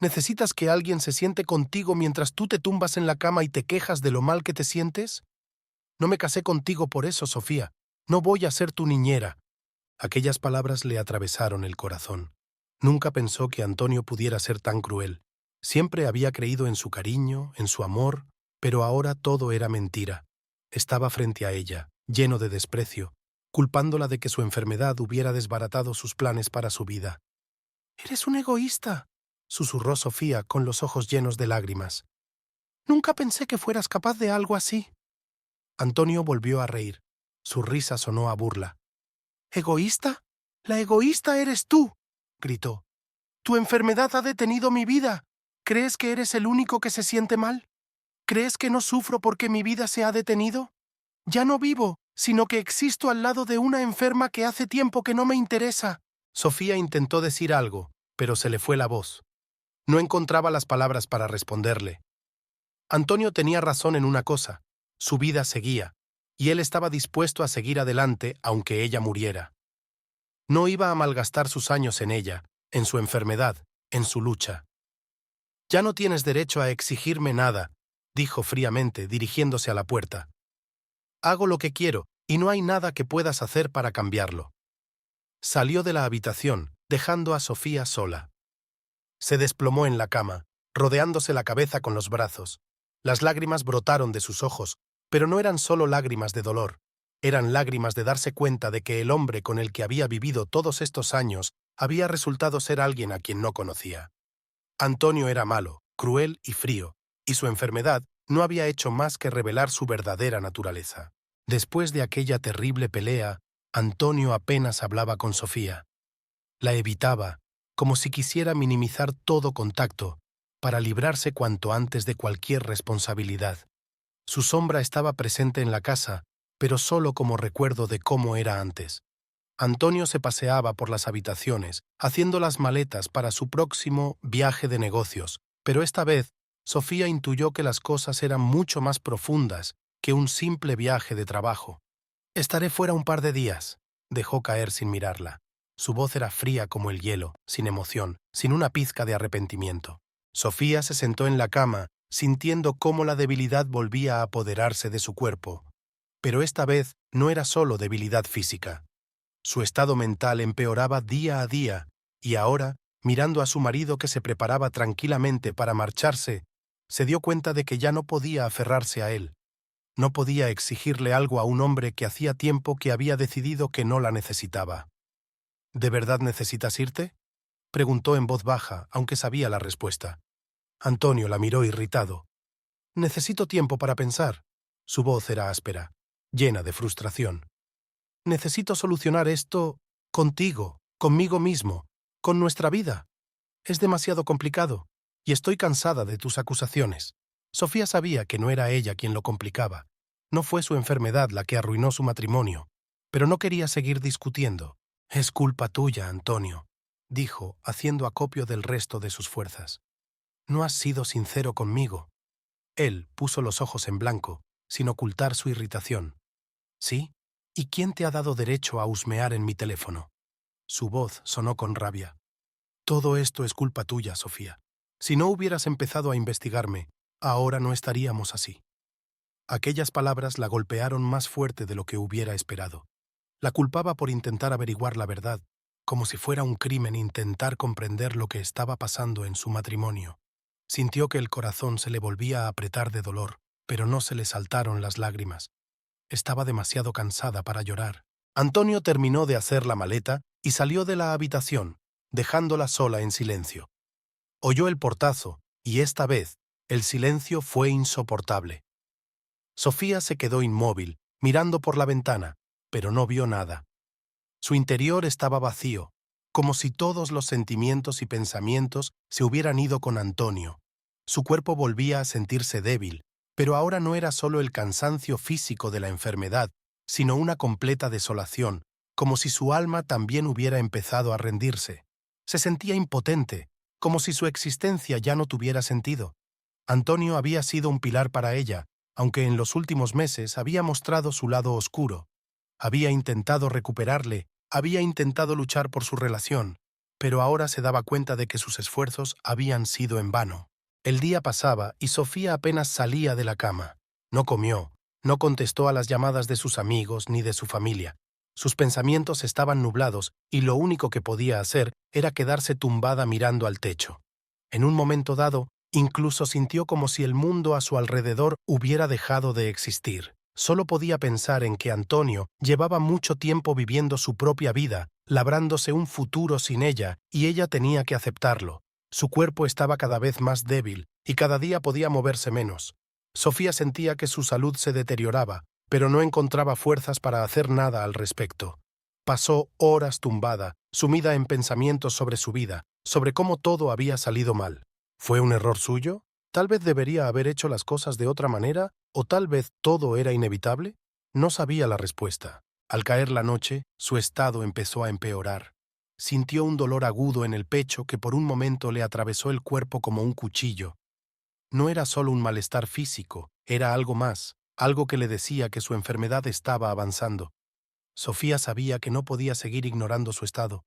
«¿Necesitas que alguien se siente contigo mientras tú te tumbas en la cama y te quejas de lo mal que te sientes? No me casé contigo por eso, Sofía. No voy a ser tu niñera». Aquellas palabras le atravesaron el corazón. Nunca pensó que Antonio pudiera ser tan cruel. Siempre había creído en su cariño, en su amor, pero ahora todo era mentira. Estaba frente a ella, lleno de desprecio, culpándola de que su enfermedad hubiera desbaratado sus planes para su vida. «Eres un egoísta», susurró Sofía con los ojos llenos de lágrimas. «Nunca pensé que fueras capaz de algo así». Antonio volvió a reír. Su risa sonó a burla. «¿Egoísta? La egoísta eres tú», gritó. «Tu enfermedad ha detenido mi vida. ¿Crees que eres el único que se siente mal? ¿Crees que no sufro porque mi vida se ha detenido? Ya no vivo, sino que existo al lado de una enferma que hace tiempo que no me interesa». Sofía intentó decir algo, pero se le fue la voz. No encontraba las palabras para responderle. Antonio tenía razón en una cosa. Su vida seguía, y él estaba dispuesto a seguir adelante aunque ella muriera. No iba a malgastar sus años en ella, en su enfermedad, en su lucha. «Ya no tienes derecho a exigirme nada», dijo fríamente, dirigiéndose a la puerta. «Hago lo que quiero, y no hay nada que puedas hacer para cambiarlo». Salió de la habitación, dejando a Sofía sola. Se desplomó en la cama, rodeándose la cabeza con los brazos. Las lágrimas brotaron de sus ojos, pero no eran solo lágrimas de dolor. Eran lágrimas de darse cuenta de que el hombre con el que había vivido todos estos años había resultado ser alguien a quien no conocía. Antonio era malo, cruel y frío, y su enfermedad no había hecho más que revelar su verdadera naturaleza. Después de aquella terrible pelea, Antonio apenas hablaba con Sofía. La evitaba, como si quisiera minimizar todo contacto, para librarse cuanto antes de cualquier responsabilidad. Su sombra estaba presente en la casa, pero solo como recuerdo de cómo era antes. Antonio se paseaba por las habitaciones, haciendo las maletas para su próximo viaje de negocios, pero esta vez Sofía intuyó que las cosas eran mucho más profundas que un simple viaje de trabajo. «Estaré fuera un par de días», dejó caer sin mirarla. Su voz era fría como el hielo, sin emoción, sin una pizca de arrepentimiento. Sofía se sentó en la cama, sintiendo cómo la debilidad volvía a apoderarse de su cuerpo. Pero esta vez no era solo debilidad física. Su estado mental empeoraba día a día, y ahora, mirando a su marido que se preparaba tranquilamente para marcharse, se dio cuenta de que ya no podía aferrarse a él. No podía exigirle algo a un hombre que hacía tiempo que había decidido que no la necesitaba. «¿De verdad necesitas irte?», preguntó en voz baja, aunque sabía la respuesta. Antonio la miró irritado. «Necesito tiempo para pensar». Su voz era áspera, llena de frustración. «Necesito solucionar esto contigo, conmigo mismo, con nuestra vida. Es demasiado complicado, y estoy cansada de tus acusaciones». Sofía sabía que no era ella quien lo complicaba. No fue su enfermedad la que arruinó su matrimonio, pero no quería seguir discutiendo. «Es culpa tuya, Antonio», dijo, haciendo acopio del resto de sus fuerzas. «No has sido sincero conmigo». Él puso los ojos en blanco, sin ocultar su irritación. «¿Sí? ¿Y quién te ha dado derecho a husmear en mi teléfono?». Su voz sonó con rabia. «Todo esto es culpa tuya, Sofía. Si no hubieras empezado a investigarme, ahora no estaríamos así». Aquellas palabras la golpearon más fuerte de lo que hubiera esperado. La culpaba por intentar averiguar la verdad, como si fuera un crimen intentar comprender lo que estaba pasando en su matrimonio. Sintió que el corazón se le volvía a apretar de dolor, pero no se le saltaron las lágrimas. Estaba demasiado cansada para llorar. Antonio terminó de hacer la maleta y salió de la habitación, dejándola sola en silencio. Oyó el portazo, y esta vez el silencio fue insoportable. Sofía se quedó inmóvil, mirando por la ventana, pero no vio nada. Su interior estaba vacío, como si todos los sentimientos y pensamientos se hubieran ido con Antonio. Su cuerpo volvía a sentirse débil, pero ahora no era solo el cansancio físico de la enfermedad, sino una completa desolación, como si su alma también hubiera empezado a rendirse. Se sentía impotente, como si su existencia ya no tuviera sentido. Antonio había sido un pilar para ella, aunque en los últimos meses había mostrado su lado oscuro. Había intentado recuperarle, había intentado luchar por su relación, pero ahora se daba cuenta de que sus esfuerzos habían sido en vano. El día pasaba y Sofía apenas salía de la cama. No comió, no contestó a las llamadas de sus amigos ni de su familia. Sus pensamientos estaban nublados y lo único que podía hacer era quedarse tumbada mirando al techo. En un momento dado, incluso sintió como si el mundo a su alrededor hubiera dejado de existir. Solo podía pensar en que Antonio llevaba mucho tiempo viviendo su propia vida, labrándose un futuro sin ella, y ella tenía que aceptarlo. Su cuerpo estaba cada vez más débil, y cada día podía moverse menos. Sofía sentía que su salud se deterioraba, pero no encontraba fuerzas para hacer nada al respecto. Pasó horas tumbada, sumida en pensamientos sobre su vida, sobre cómo todo había salido mal. ¿Fue un error suyo? ¿Tal vez debería haber hecho las cosas de otra manera? ¿O tal vez todo era inevitable? No sabía la respuesta. Al caer la noche, su estado empezó a empeorar. Sintió un dolor agudo en el pecho que por un momento le atravesó el cuerpo como un cuchillo. No era solo un malestar físico, era algo más, algo que le decía que su enfermedad estaba avanzando. Sofía sabía que no podía seguir ignorando su estado.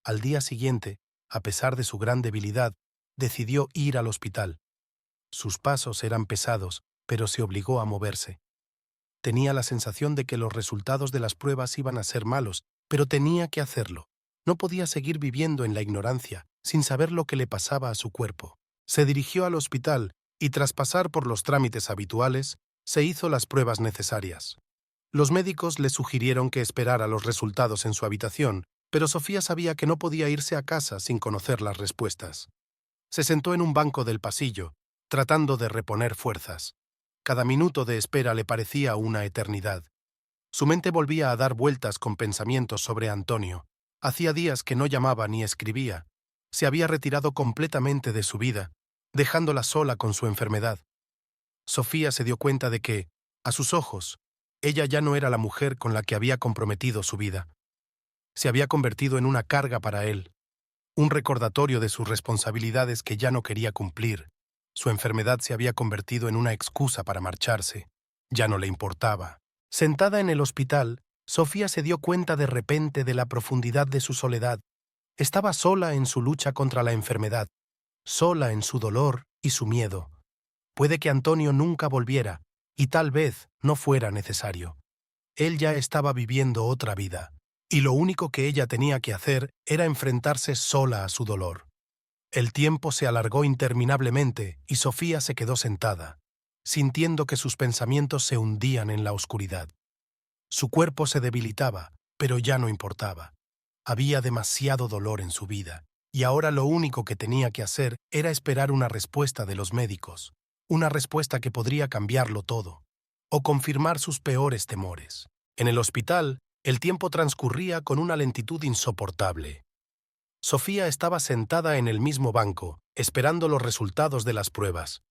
Al día siguiente, a pesar de su gran debilidad, decidió ir al hospital. Sus pasos eran pesados, pero se obligó a moverse. Tenía la sensación de que los resultados de las pruebas iban a ser malos, pero tenía que hacerlo. No podía seguir viviendo en la ignorancia, sin saber lo que le pasaba a su cuerpo. Se dirigió al hospital y, tras pasar por los trámites habituales, se hizo las pruebas necesarias. Los médicos le sugirieron que esperara los resultados en su habitación, pero Sofía sabía que no podía irse a casa sin conocer las respuestas. Se sentó en un banco del pasillo, tratando de reponer fuerzas. Cada minuto de espera le parecía una eternidad. Su mente volvía a dar vueltas con pensamientos sobre Antonio. Hacía días que no llamaba ni escribía. Se había retirado completamente de su vida, dejándola sola con su enfermedad. Sofía se dio cuenta de que, a sus ojos, ella ya no era la mujer con la que había comprometido su vida. Se había convertido en una carga para él, un recordatorio de sus responsabilidades que ya no quería cumplir. Su enfermedad se había convertido en una excusa para marcharse. Ya no le importaba. Sentada en el hospital, Sofía se dio cuenta de repente de la profundidad de su soledad. Estaba sola en su lucha contra la enfermedad, sola en su dolor y su miedo. Puede que Antonio nunca volviera, y tal vez no fuera necesario. Él ya estaba viviendo otra vida, y lo único que ella tenía que hacer era enfrentarse sola a su dolor. El tiempo se alargó interminablemente y Sofía se quedó sentada, sintiendo que sus pensamientos se hundían en la oscuridad. Su cuerpo se debilitaba, pero ya no importaba. Había demasiado dolor en su vida, y ahora lo único que tenía que hacer era esperar una respuesta de los médicos, una respuesta que podría cambiarlo todo, o confirmar sus peores temores. En el hospital, el tiempo transcurría con una lentitud insoportable. Sofía estaba sentada en el mismo banco, esperando los resultados de las pruebas.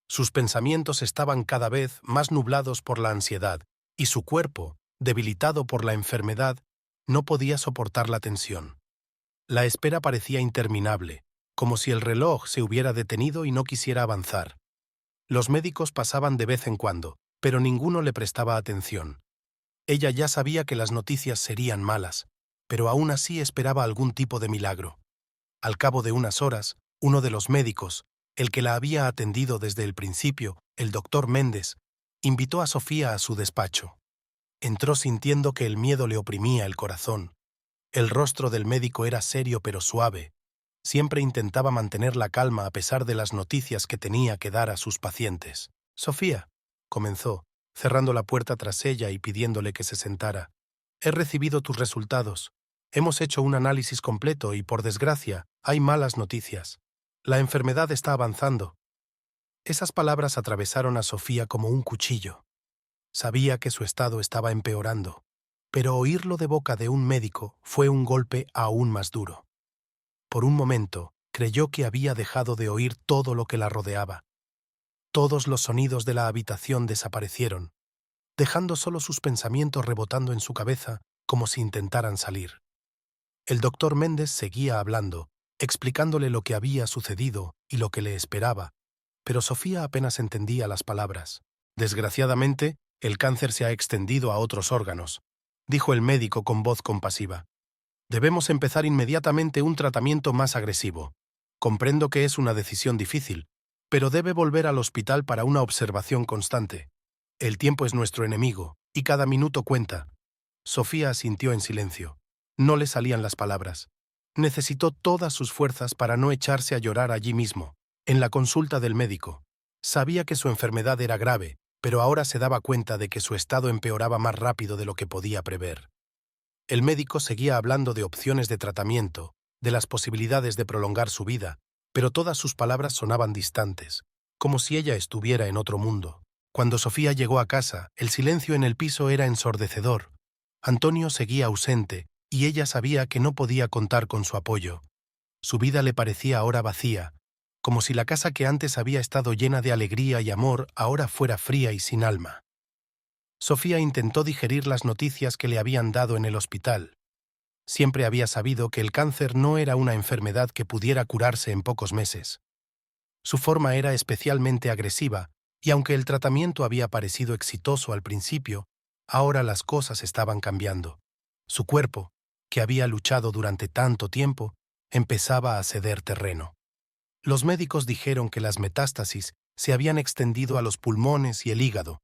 Sus pensamientos estaban cada vez más nublados por la ansiedad, y su cuerpo, debilitado por la enfermedad, no podía soportar la tensión. La espera parecía interminable, como si el reloj se hubiera detenido y no quisiera avanzar. Los médicos pasaban de vez en cuando, pero ninguno le prestaba atención. Ella ya sabía que las noticias serían malas, pero aún así esperaba algún tipo de milagro. Al cabo de unas horas, uno de los médicos, el que la había atendido desde el principio, el doctor Méndez, invitó a Sofía a su despacho. Entró sintiendo que el miedo le oprimía el corazón. El rostro del médico era serio pero suave. Siempre intentaba mantener la calma a pesar de las noticias que tenía que dar a sus pacientes. «Sofía», comenzó, cerrando la puerta tras ella y pidiéndole que se sentara. «He recibido tus resultados. Hemos hecho un análisis completo y, por desgracia, hay malas noticias. La enfermedad está avanzando». Esas palabras atravesaron a Sofía como un cuchillo. Sabía que su estado estaba empeorando, pero oírlo de boca de un médico fue un golpe aún más duro. Por un momento, creyó que había dejado de oír todo lo que la rodeaba. Todos los sonidos de la habitación desaparecieron, dejando solo sus pensamientos rebotando en su cabeza como si intentaran salir. El doctor Méndez seguía hablando, explicándole lo que había sucedido y lo que le esperaba, pero Sofía apenas entendía las palabras. «Desgraciadamente, el cáncer se ha extendido a otros órganos», dijo el médico con voz compasiva. «Debemos empezar inmediatamente un tratamiento más agresivo. Comprendo que es una decisión difícil, pero debe volver al hospital para una observación constante. El tiempo es nuestro enemigo, y cada minuto cuenta». Sofía asintió en silencio. No le salían las palabras. Necesitó todas sus fuerzas para no echarse a llorar allí mismo, en la consulta del médico. Sabía que su enfermedad era grave, pero ahora se daba cuenta de que su estado empeoraba más rápido de lo que podía prever. El médico seguía hablando de opciones de tratamiento, de las posibilidades de prolongar su vida, pero todas sus palabras sonaban distantes, como si ella estuviera en otro mundo. Cuando Sofía llegó a casa, el silencio en el piso era ensordecedor. Antonio seguía ausente, y ella sabía que no podía contar con su apoyo. Su vida le parecía ahora vacía, como si la casa que antes había estado llena de alegría y amor ahora fuera fría y sin alma. Sofía intentó digerir las noticias que le habían dado en el hospital. Siempre había sabido que el cáncer no era una enfermedad que pudiera curarse en pocos meses. Su forma era especialmente agresiva, y aunque el tratamiento había parecido exitoso al principio, ahora las cosas estaban cambiando. Su cuerpo, que había luchado durante tanto tiempo, empezaba a ceder terreno. Los médicos dijeron que las metástasis se habían extendido a los pulmones y el hígado,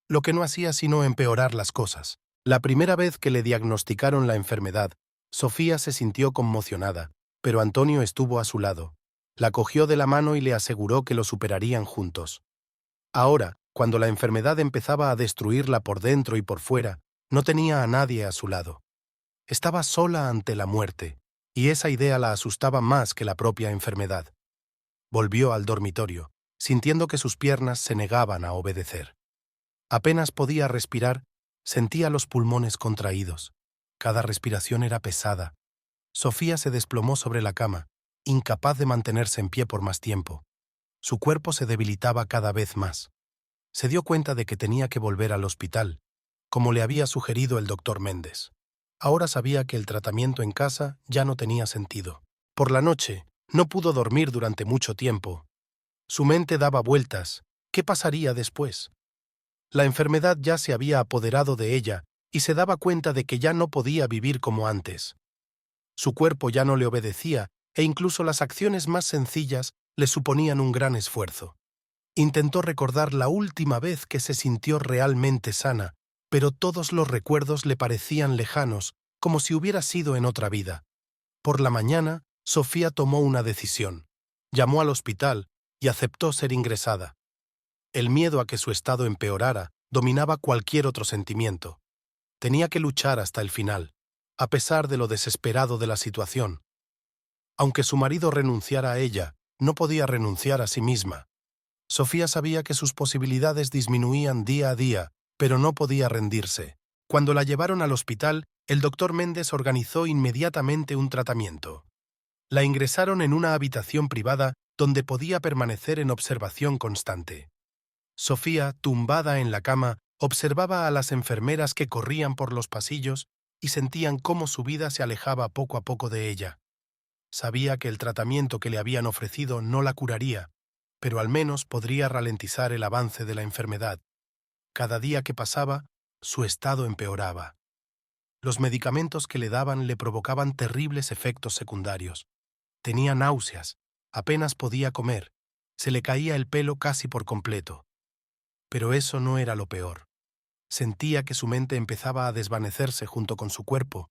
lo que no hacía sino empeorar las cosas. La primera vez que le diagnosticaron la enfermedad, Sofía se sintió conmocionada, pero Antonio estuvo a su lado. La cogió de la mano y le aseguró que lo superarían juntos. Ahora, cuando la enfermedad empezaba a destruirla por dentro y por fuera, no tenía a nadie a su lado. Estaba sola ante la muerte, y esa idea la asustaba más que la propia enfermedad. Volvió al dormitorio, sintiendo que sus piernas se negaban a obedecer. Apenas podía respirar, sentía los pulmones contraídos. Cada respiración era pesada. Sofía se desplomó sobre la cama, incapaz de mantenerse en pie por más tiempo. Su cuerpo se debilitaba cada vez más. Se dio cuenta de que tenía que volver al hospital, como le había sugerido el doctor Méndez. Ahora sabía que el tratamiento en casa ya no tenía sentido. Por la noche, no pudo dormir durante mucho tiempo. Su mente daba vueltas. ¿Qué pasaría después? La enfermedad ya se había apoderado de ella y se daba cuenta de que ya no podía vivir como antes. Su cuerpo ya no le obedecía e incluso las acciones más sencillas le suponían un gran esfuerzo. Intentó recordar la última vez que se sintió realmente sana, pero todos los recuerdos le parecían lejanos, como si hubiera sido en otra vida. Por la mañana, Sofía tomó una decisión. Llamó al hospital y aceptó ser ingresada. El miedo a que su estado empeorara dominaba cualquier otro sentimiento. Tenía que luchar hasta el final, a pesar de lo desesperado de la situación. Aunque su marido renunciara a ella, no podía renunciar a sí misma. Sofía sabía que sus posibilidades disminuían día a día, pero no podía rendirse. Cuando la llevaron al hospital, el doctor Méndez organizó inmediatamente un tratamiento. La ingresaron en una habitación privada donde podía permanecer en observación constante. Sofía, tumbada en la cama, observaba a las enfermeras que corrían por los pasillos y sentían cómo su vida se alejaba poco a poco de ella. Sabía que el tratamiento que le habían ofrecido no la curaría, pero al menos podría ralentizar el avance de la enfermedad. Cada día que pasaba, su estado empeoraba. Los medicamentos que le daban le provocaban terribles efectos secundarios. Tenía náuseas, apenas podía comer, se le caía el pelo casi por completo. Pero eso no era lo peor. Sentía que su mente empezaba a desvanecerse junto con su cuerpo.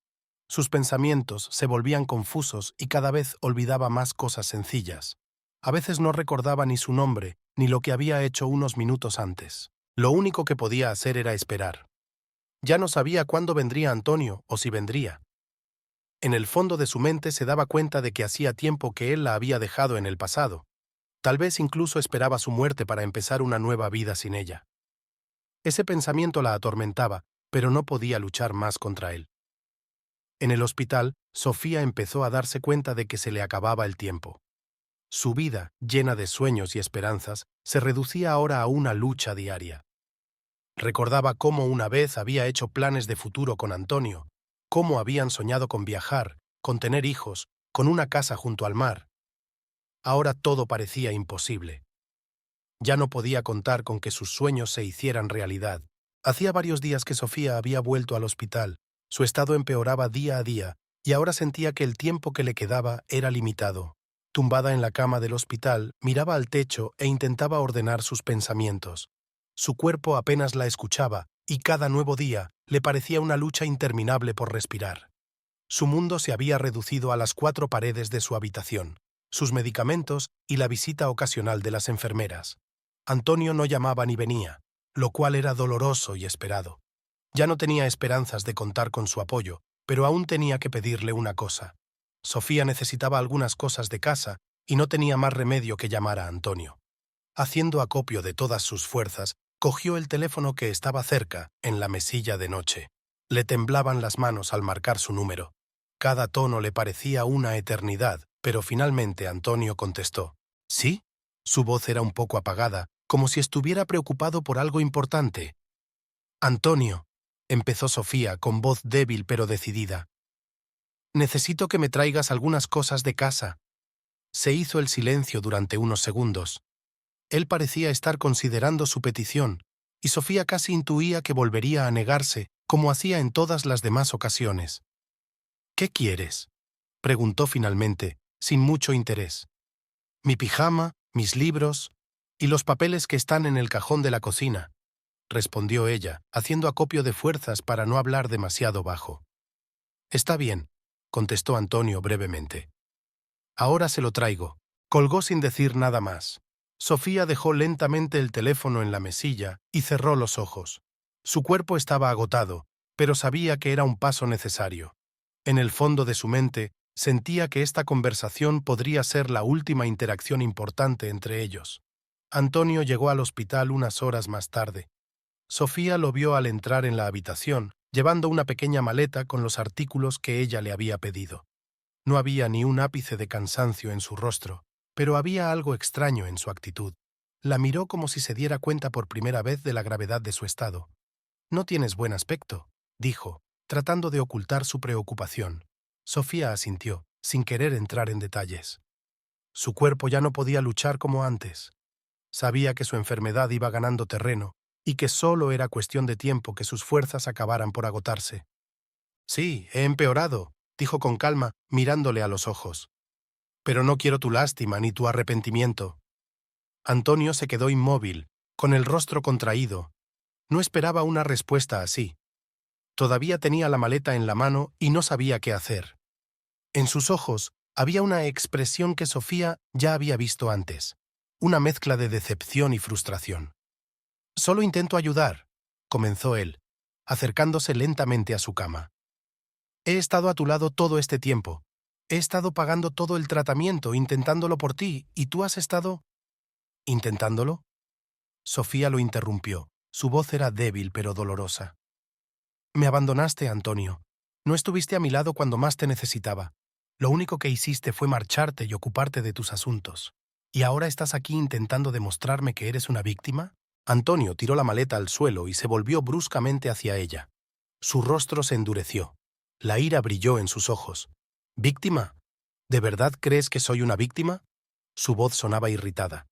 Sus pensamientos se volvían confusos y cada vez olvidaba más cosas sencillas. A veces no recordaba ni su nombre, ni lo que había hecho unos minutos antes. Lo único que podía hacer era esperar. Ya no sabía cuándo vendría Antonio o si vendría. En el fondo de su mente se daba cuenta de que hacía tiempo que él la había dejado en el pasado. Tal vez incluso esperaba su muerte para empezar una nueva vida sin ella. Ese pensamiento la atormentaba, pero no podía luchar más contra él. En el hospital, Sofía empezó a darse cuenta de que se le acababa el tiempo. Su vida, llena de sueños y esperanzas, se reducía ahora a una lucha diaria. Recordaba cómo una vez había hecho planes de futuro con Antonio, cómo habían soñado con viajar, con tener hijos, con una casa junto al mar. Ahora todo parecía imposible. Ya no podía contar con que sus sueños se hicieran realidad. Hacía varios días que Sofía había vuelto al hospital. Su estado empeoraba día a día, y ahora sentía que el tiempo que le quedaba era limitado. Tumbada en la cama del hospital, miraba al techo e intentaba ordenar sus pensamientos. Su cuerpo apenas la escuchaba, y cada nuevo día le parecía una lucha interminable por respirar. Su mundo se había reducido a las 4 paredes de su habitación, sus medicamentos y la visita ocasional de las enfermeras. Antonio no llamaba ni venía, lo cual era doloroso y esperado. Ya no tenía esperanzas de contar con su apoyo, pero aún tenía que pedirle una cosa. Sofía necesitaba algunas cosas de casa y no tenía más remedio que llamar a Antonio. Haciendo acopio de todas sus fuerzas, cogió el teléfono que estaba cerca, en la mesilla de noche. Le temblaban las manos al marcar su número. Cada tono le parecía una eternidad, pero finalmente Antonio contestó. ¿Sí? Su voz era un poco apagada, como si estuviera preocupado por algo importante. Antonio, empezó Sofía con voz débil pero decidida. Necesito que me traigas algunas cosas de casa. Se hizo el silencio durante unos segundos. Él parecía estar considerando su petición, y Sofía casi intuía que volvería a negarse, como hacía en todas las demás ocasiones. ¿Qué quieres?, preguntó finalmente, sin mucho interés. Mi pijama, mis libros y los papeles que están en el cajón de la cocina, respondió ella, haciendo acopio de fuerzas para no hablar demasiado bajo. Está bien, contestó Antonio brevemente. Ahora se lo traigo. Colgó sin decir nada más. Sofía dejó lentamente el teléfono en la mesilla y cerró los ojos. Su cuerpo estaba agotado, pero sabía que era un paso necesario. En el fondo de su mente, sentía que esta conversación podría ser la última interacción importante entre ellos. Antonio llegó al hospital unas horas más tarde. Sofía lo vio al entrar en la habitación, llevando una pequeña maleta con los artículos que ella le había pedido. No había ni un ápice de cansancio en su rostro, pero había algo extraño en su actitud. La miró como si se diera cuenta por primera vez de la gravedad de su estado. «No tienes buen aspecto», dijo, tratando de ocultar su preocupación. Sofía asintió, sin querer entrar en detalles. Su cuerpo ya no podía luchar como antes. Sabía que su enfermedad iba ganando terreno y que solo era cuestión de tiempo que sus fuerzas acabaran por agotarse. «Sí, he empeorado», dijo con calma, mirándole a los ojos. «Pero no quiero tu lástima ni tu arrepentimiento». Antonio se quedó inmóvil, con el rostro contraído. No esperaba una respuesta así. Todavía tenía la maleta en la mano y no sabía qué hacer. En sus ojos había una expresión que Sofía ya había visto antes, una mezcla de decepción y frustración. «Solo intento ayudar», comenzó él, acercándose lentamente a su cama. «He estado a tu lado todo este tiempo. He estado pagando todo el tratamiento, intentándolo por ti, y tú has estado...» «¿Intentándolo?». Sofía lo interrumpió. Su voz era débil pero dolorosa. «Me abandonaste, Antonio. No estuviste a mi lado cuando más te necesitaba. Lo único que hiciste fue marcharte y ocuparte de tus asuntos. ¿Y ahora estás aquí intentando demostrarme que eres una víctima?». Antonio tiró la maleta al suelo y se volvió bruscamente hacia ella. Su rostro se endureció. La ira brilló en sus ojos. «¿Víctima? ¿De verdad crees que soy una víctima?». Su voz sonaba irritada.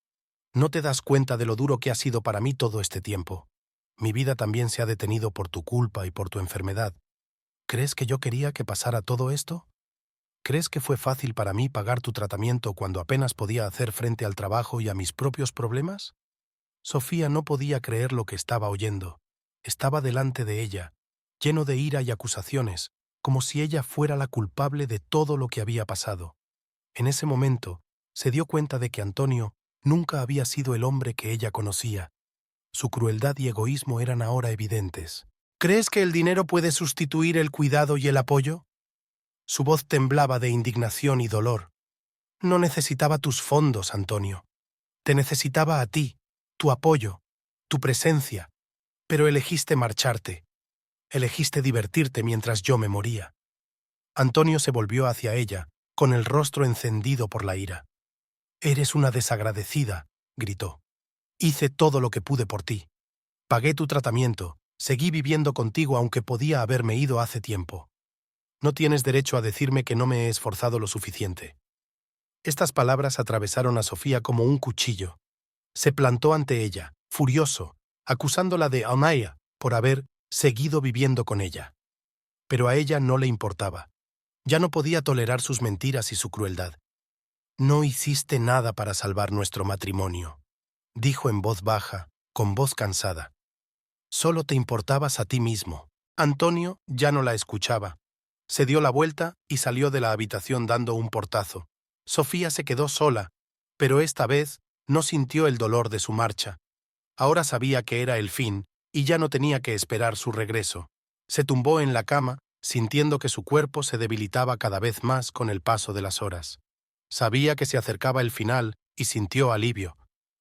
«No te das cuenta de lo duro que ha sido para mí todo este tiempo. Mi vida también se ha detenido por tu culpa y por tu enfermedad. ¿Crees que yo quería que pasara todo esto? ¿Crees que fue fácil para mí pagar tu tratamiento cuando apenas podía hacer frente al trabajo y a mis propios problemas?». Sofía no podía creer lo que estaba oyendo. Estaba delante de ella, lleno de ira y acusaciones, como si ella fuera la culpable de todo lo que había pasado. En ese momento, se dio cuenta de que Antonio nunca había sido el hombre que ella conocía. Su crueldad y egoísmo eran ahora evidentes. «¿Crees que el dinero puede sustituir el cuidado y el apoyo?». Su voz temblaba de indignación y dolor. «No necesitaba tus fondos, Antonio. Te necesitaba a ti, tu apoyo, tu presencia, pero elegiste marcharte. Elegiste divertirte mientras yo me moría». Antonio se volvió hacia ella, con el rostro encendido por la ira. «Eres una desagradecida», gritó. «Hice todo lo que pude por ti. Pagué tu tratamiento, seguí viviendo contigo aunque podía haberme ido hace tiempo. No tienes derecho a decirme que no me he esforzado lo suficiente». Estas palabras atravesaron a Sofía como un cuchillo. Se plantó ante ella, furioso, acusándola de Amaya por haber seguido viviendo con ella. Pero a ella no le importaba. Ya no podía tolerar sus mentiras y su crueldad. «No hiciste nada para salvar nuestro matrimonio», dijo en voz baja, con voz cansada. «Solo te importabas a ti mismo». Antonio ya no la escuchaba. Se dio la vuelta y salió de la habitación dando un portazo. Sofía se quedó sola, pero esta vez no sintió el dolor de su marcha. Ahora sabía que era el fin y ya no tenía que esperar su regreso. Se tumbó en la cama, sintiendo que su cuerpo se debilitaba cada vez más con el paso de las horas. Sabía que se acercaba el final y sintió alivio.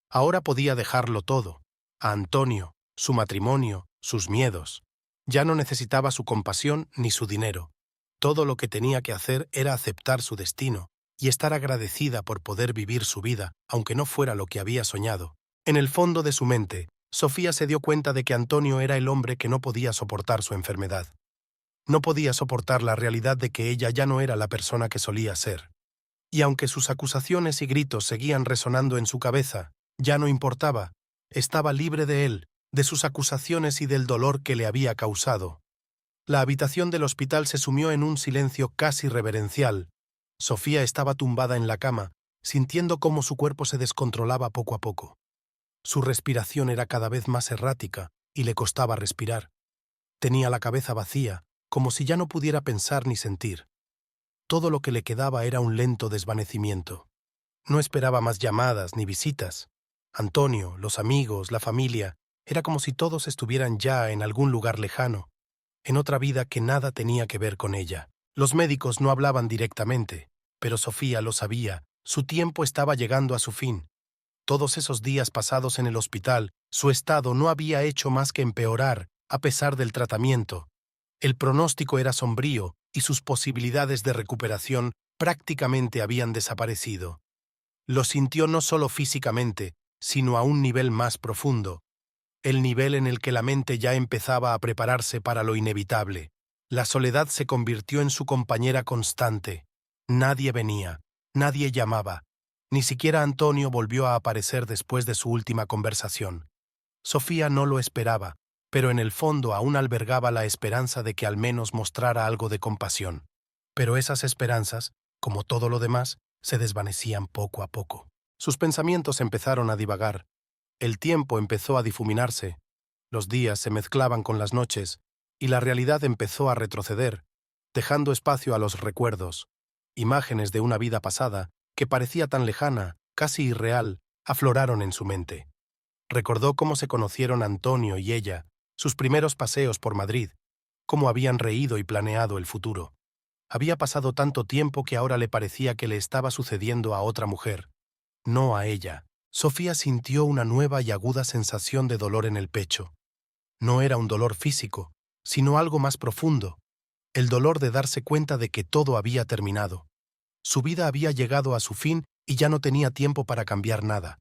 Ahora podía dejarlo todo: a Antonio, su matrimonio, sus miedos. Ya no necesitaba su compasión ni su dinero. Todo lo que tenía que hacer era aceptar su destino y estar agradecida por poder vivir su vida, aunque no fuera lo que había soñado. En el fondo de su mente, Sofía se dio cuenta de que Antonio era el hombre que no podía soportar su enfermedad. No podía soportar la realidad de que ella ya no era la persona que solía ser. Y aunque sus acusaciones y gritos seguían resonando en su cabeza, ya no importaba. Estaba libre de él, de sus acusaciones y del dolor que le había causado. La habitación del hospital se sumió en un silencio casi reverencial. Sofía estaba tumbada en la cama, sintiendo cómo su cuerpo se descontrolaba poco a poco. Su respiración era cada vez más errática y le costaba respirar. Tenía la cabeza vacía, como si ya no pudiera pensar ni sentir. Todo lo que le quedaba era un lento desvanecimiento. No esperaba más llamadas ni visitas. Antonio, los amigos, la familia, era como si todos estuvieran ya en algún lugar lejano, en otra vida que nada tenía que ver con ella. Los médicos no hablaban directamente, pero Sofía lo sabía. Su tiempo estaba llegando a su fin. Todos esos días pasados en el hospital, su estado no había hecho más que empeorar, a pesar del tratamiento. El pronóstico era sombrío y sus posibilidades de recuperación prácticamente habían desaparecido. Lo sintió no solo físicamente, sino a un nivel más profundo, el nivel en el que la mente ya empezaba a prepararse para lo inevitable. La soledad se convirtió en su compañera constante. Nadie venía, nadie llamaba. Ni siquiera Antonio volvió a aparecer después de su última conversación. Sofía no lo esperaba, pero en el fondo aún albergaba la esperanza de que al menos mostrara algo de compasión. Pero esas esperanzas, como todo lo demás, se desvanecían poco a poco. Sus pensamientos empezaron a divagar. El tiempo empezó a difuminarse. Los días se mezclaban con las noches, y la realidad empezó a retroceder, dejando espacio a los recuerdos. Imágenes de una vida pasada, que parecía tan lejana, casi irreal, afloraron en su mente. Recordó cómo se conocieron Antonio y ella, sus primeros paseos por Madrid, cómo habían reído y planeado el futuro. Había pasado tanto tiempo que ahora le parecía que le estaba sucediendo a otra mujer, no a ella. Sofía sintió una nueva y aguda sensación de dolor en el pecho. No era un dolor físico, sino algo más profundo, el dolor de darse cuenta de que todo había terminado. Su vida había llegado a su fin y ya no tenía tiempo para cambiar nada.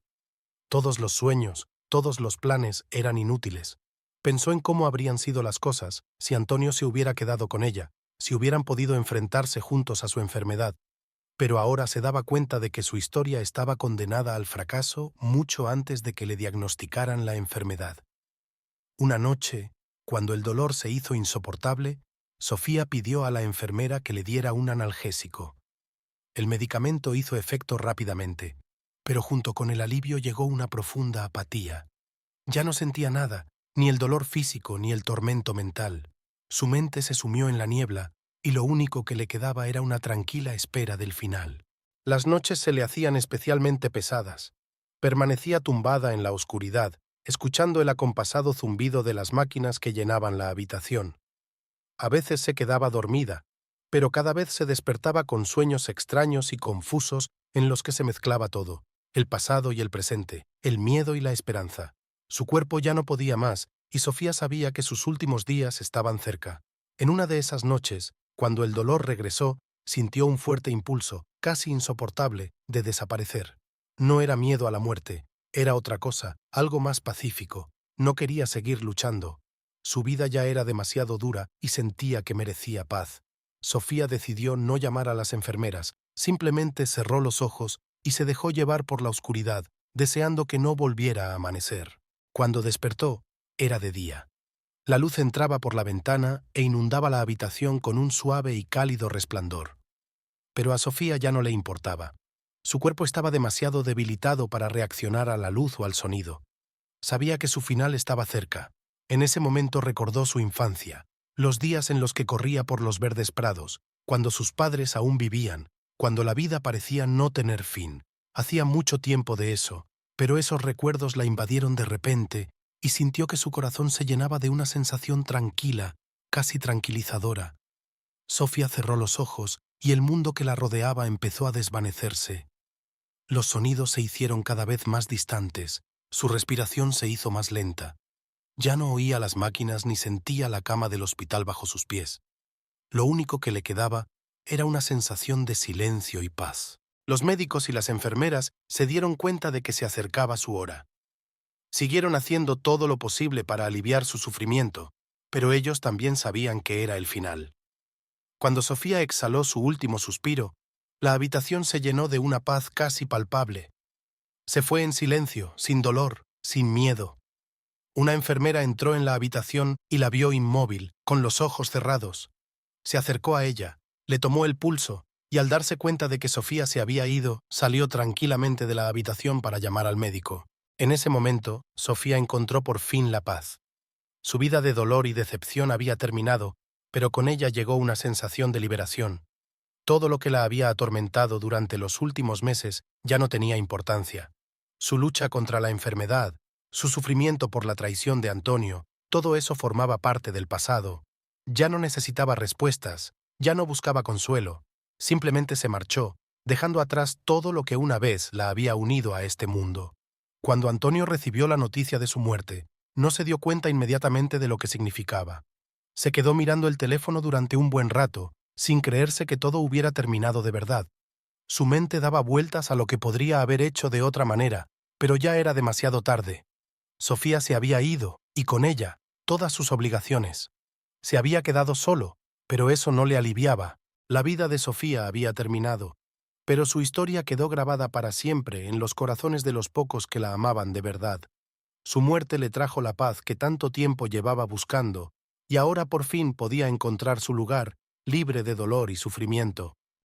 Todos los sueños, todos los planes eran inútiles. Pensó en cómo habrían sido las cosas si Antonio se hubiera quedado con ella, si hubieran podido enfrentarse juntos a su enfermedad. Pero ahora se daba cuenta de que su historia estaba condenada al fracaso mucho antes de que le diagnosticaran la enfermedad. Una noche, cuando el dolor se hizo insoportable, Sofía pidió a la enfermera que le diera un analgésico. El medicamento hizo efecto rápidamente, pero junto con el alivio llegó una profunda apatía. Ya no sentía nada, ni el dolor físico ni el tormento mental. Su mente se sumió en la niebla, y lo único que le quedaba era una tranquila espera del final. Las noches se le hacían especialmente pesadas. Permanecía tumbada en la oscuridad, escuchando el acompasado zumbido de las máquinas que llenaban la habitación. A veces se quedaba dormida, pero cada vez se despertaba con sueños extraños y confusos en los que se mezclaba todo, el pasado y el presente, el miedo y la esperanza. Su cuerpo ya no podía más, y Sofía sabía que sus últimos días estaban cerca. En una de esas noches, cuando el dolor regresó, sintió un fuerte impulso, casi insoportable, de desaparecer. No era miedo a la muerte, era otra cosa, algo más pacífico. No quería seguir luchando. Su vida ya era demasiado dura y sentía que merecía paz. Sofía decidió no llamar a las enfermeras, simplemente cerró los ojos y se dejó llevar por la oscuridad, deseando que no volviera a amanecer. Cuando despertó, era de día. La luz entraba por la ventana e inundaba la habitación con un suave y cálido resplandor. Pero a Sofía ya no le importaba. Su cuerpo estaba demasiado debilitado para reaccionar a la luz o al sonido. Sabía que su final estaba cerca. En ese momento recordó su infancia, los días en los que corría por los verdes prados, cuando sus padres aún vivían, cuando la vida parecía no tener fin. Hacía mucho tiempo de eso, pero esos recuerdos la invadieron de repente y sintió que su corazón se llenaba de una sensación tranquila, casi tranquilizadora. Sofía cerró los ojos y el mundo que la rodeaba empezó a desvanecerse. Los sonidos se hicieron cada vez más distantes, su respiración se hizo más lenta. Ya no oía las máquinas ni sentía la cama del hospital bajo sus pies. Lo único que le quedaba era una sensación de silencio y paz. Los médicos y las enfermeras se dieron cuenta de que se acercaba su hora. Siguieron haciendo todo lo posible para aliviar su sufrimiento, pero ellos también sabían que era el final. Cuando Sofía exhaló su último suspiro, la habitación se llenó de una paz casi palpable. Se fue en silencio, sin dolor, sin miedo. Una enfermera entró en la habitación y la vio inmóvil, con los ojos cerrados. Se acercó a ella, le tomó el pulso, y al darse cuenta de que Sofía se había ido, salió tranquilamente de la habitación para llamar al médico. En ese momento, Sofía encontró por fin la paz. Su vida de dolor y decepción había terminado, pero con ella llegó una sensación de liberación. Todo lo que la había atormentado durante los últimos meses ya no tenía importancia. Su lucha contra la enfermedad, su sufrimiento por la traición de Antonio, todo eso formaba parte del pasado. Ya no necesitaba respuestas, ya no buscaba consuelo. Simplemente se marchó, dejando atrás todo lo que una vez la había unido a este mundo. Cuando Antonio recibió la noticia de su muerte, no se dio cuenta inmediatamente de lo que significaba. Se quedó mirando el teléfono durante un buen rato, sin creerse que todo hubiera terminado de verdad. Su mente daba vueltas a lo que podría haber hecho de otra manera, pero ya era demasiado tarde. Sofía se había ido, y con ella, todas sus obligaciones. Se había quedado solo, pero eso no le aliviaba. La vida de Sofía había terminado, pero su historia quedó grabada para siempre en los corazones de los pocos que la amaban de verdad. Su muerte le trajo la paz que tanto tiempo llevaba buscando, y ahora por fin podía encontrar su lugar, libre de dolor y sufrimiento.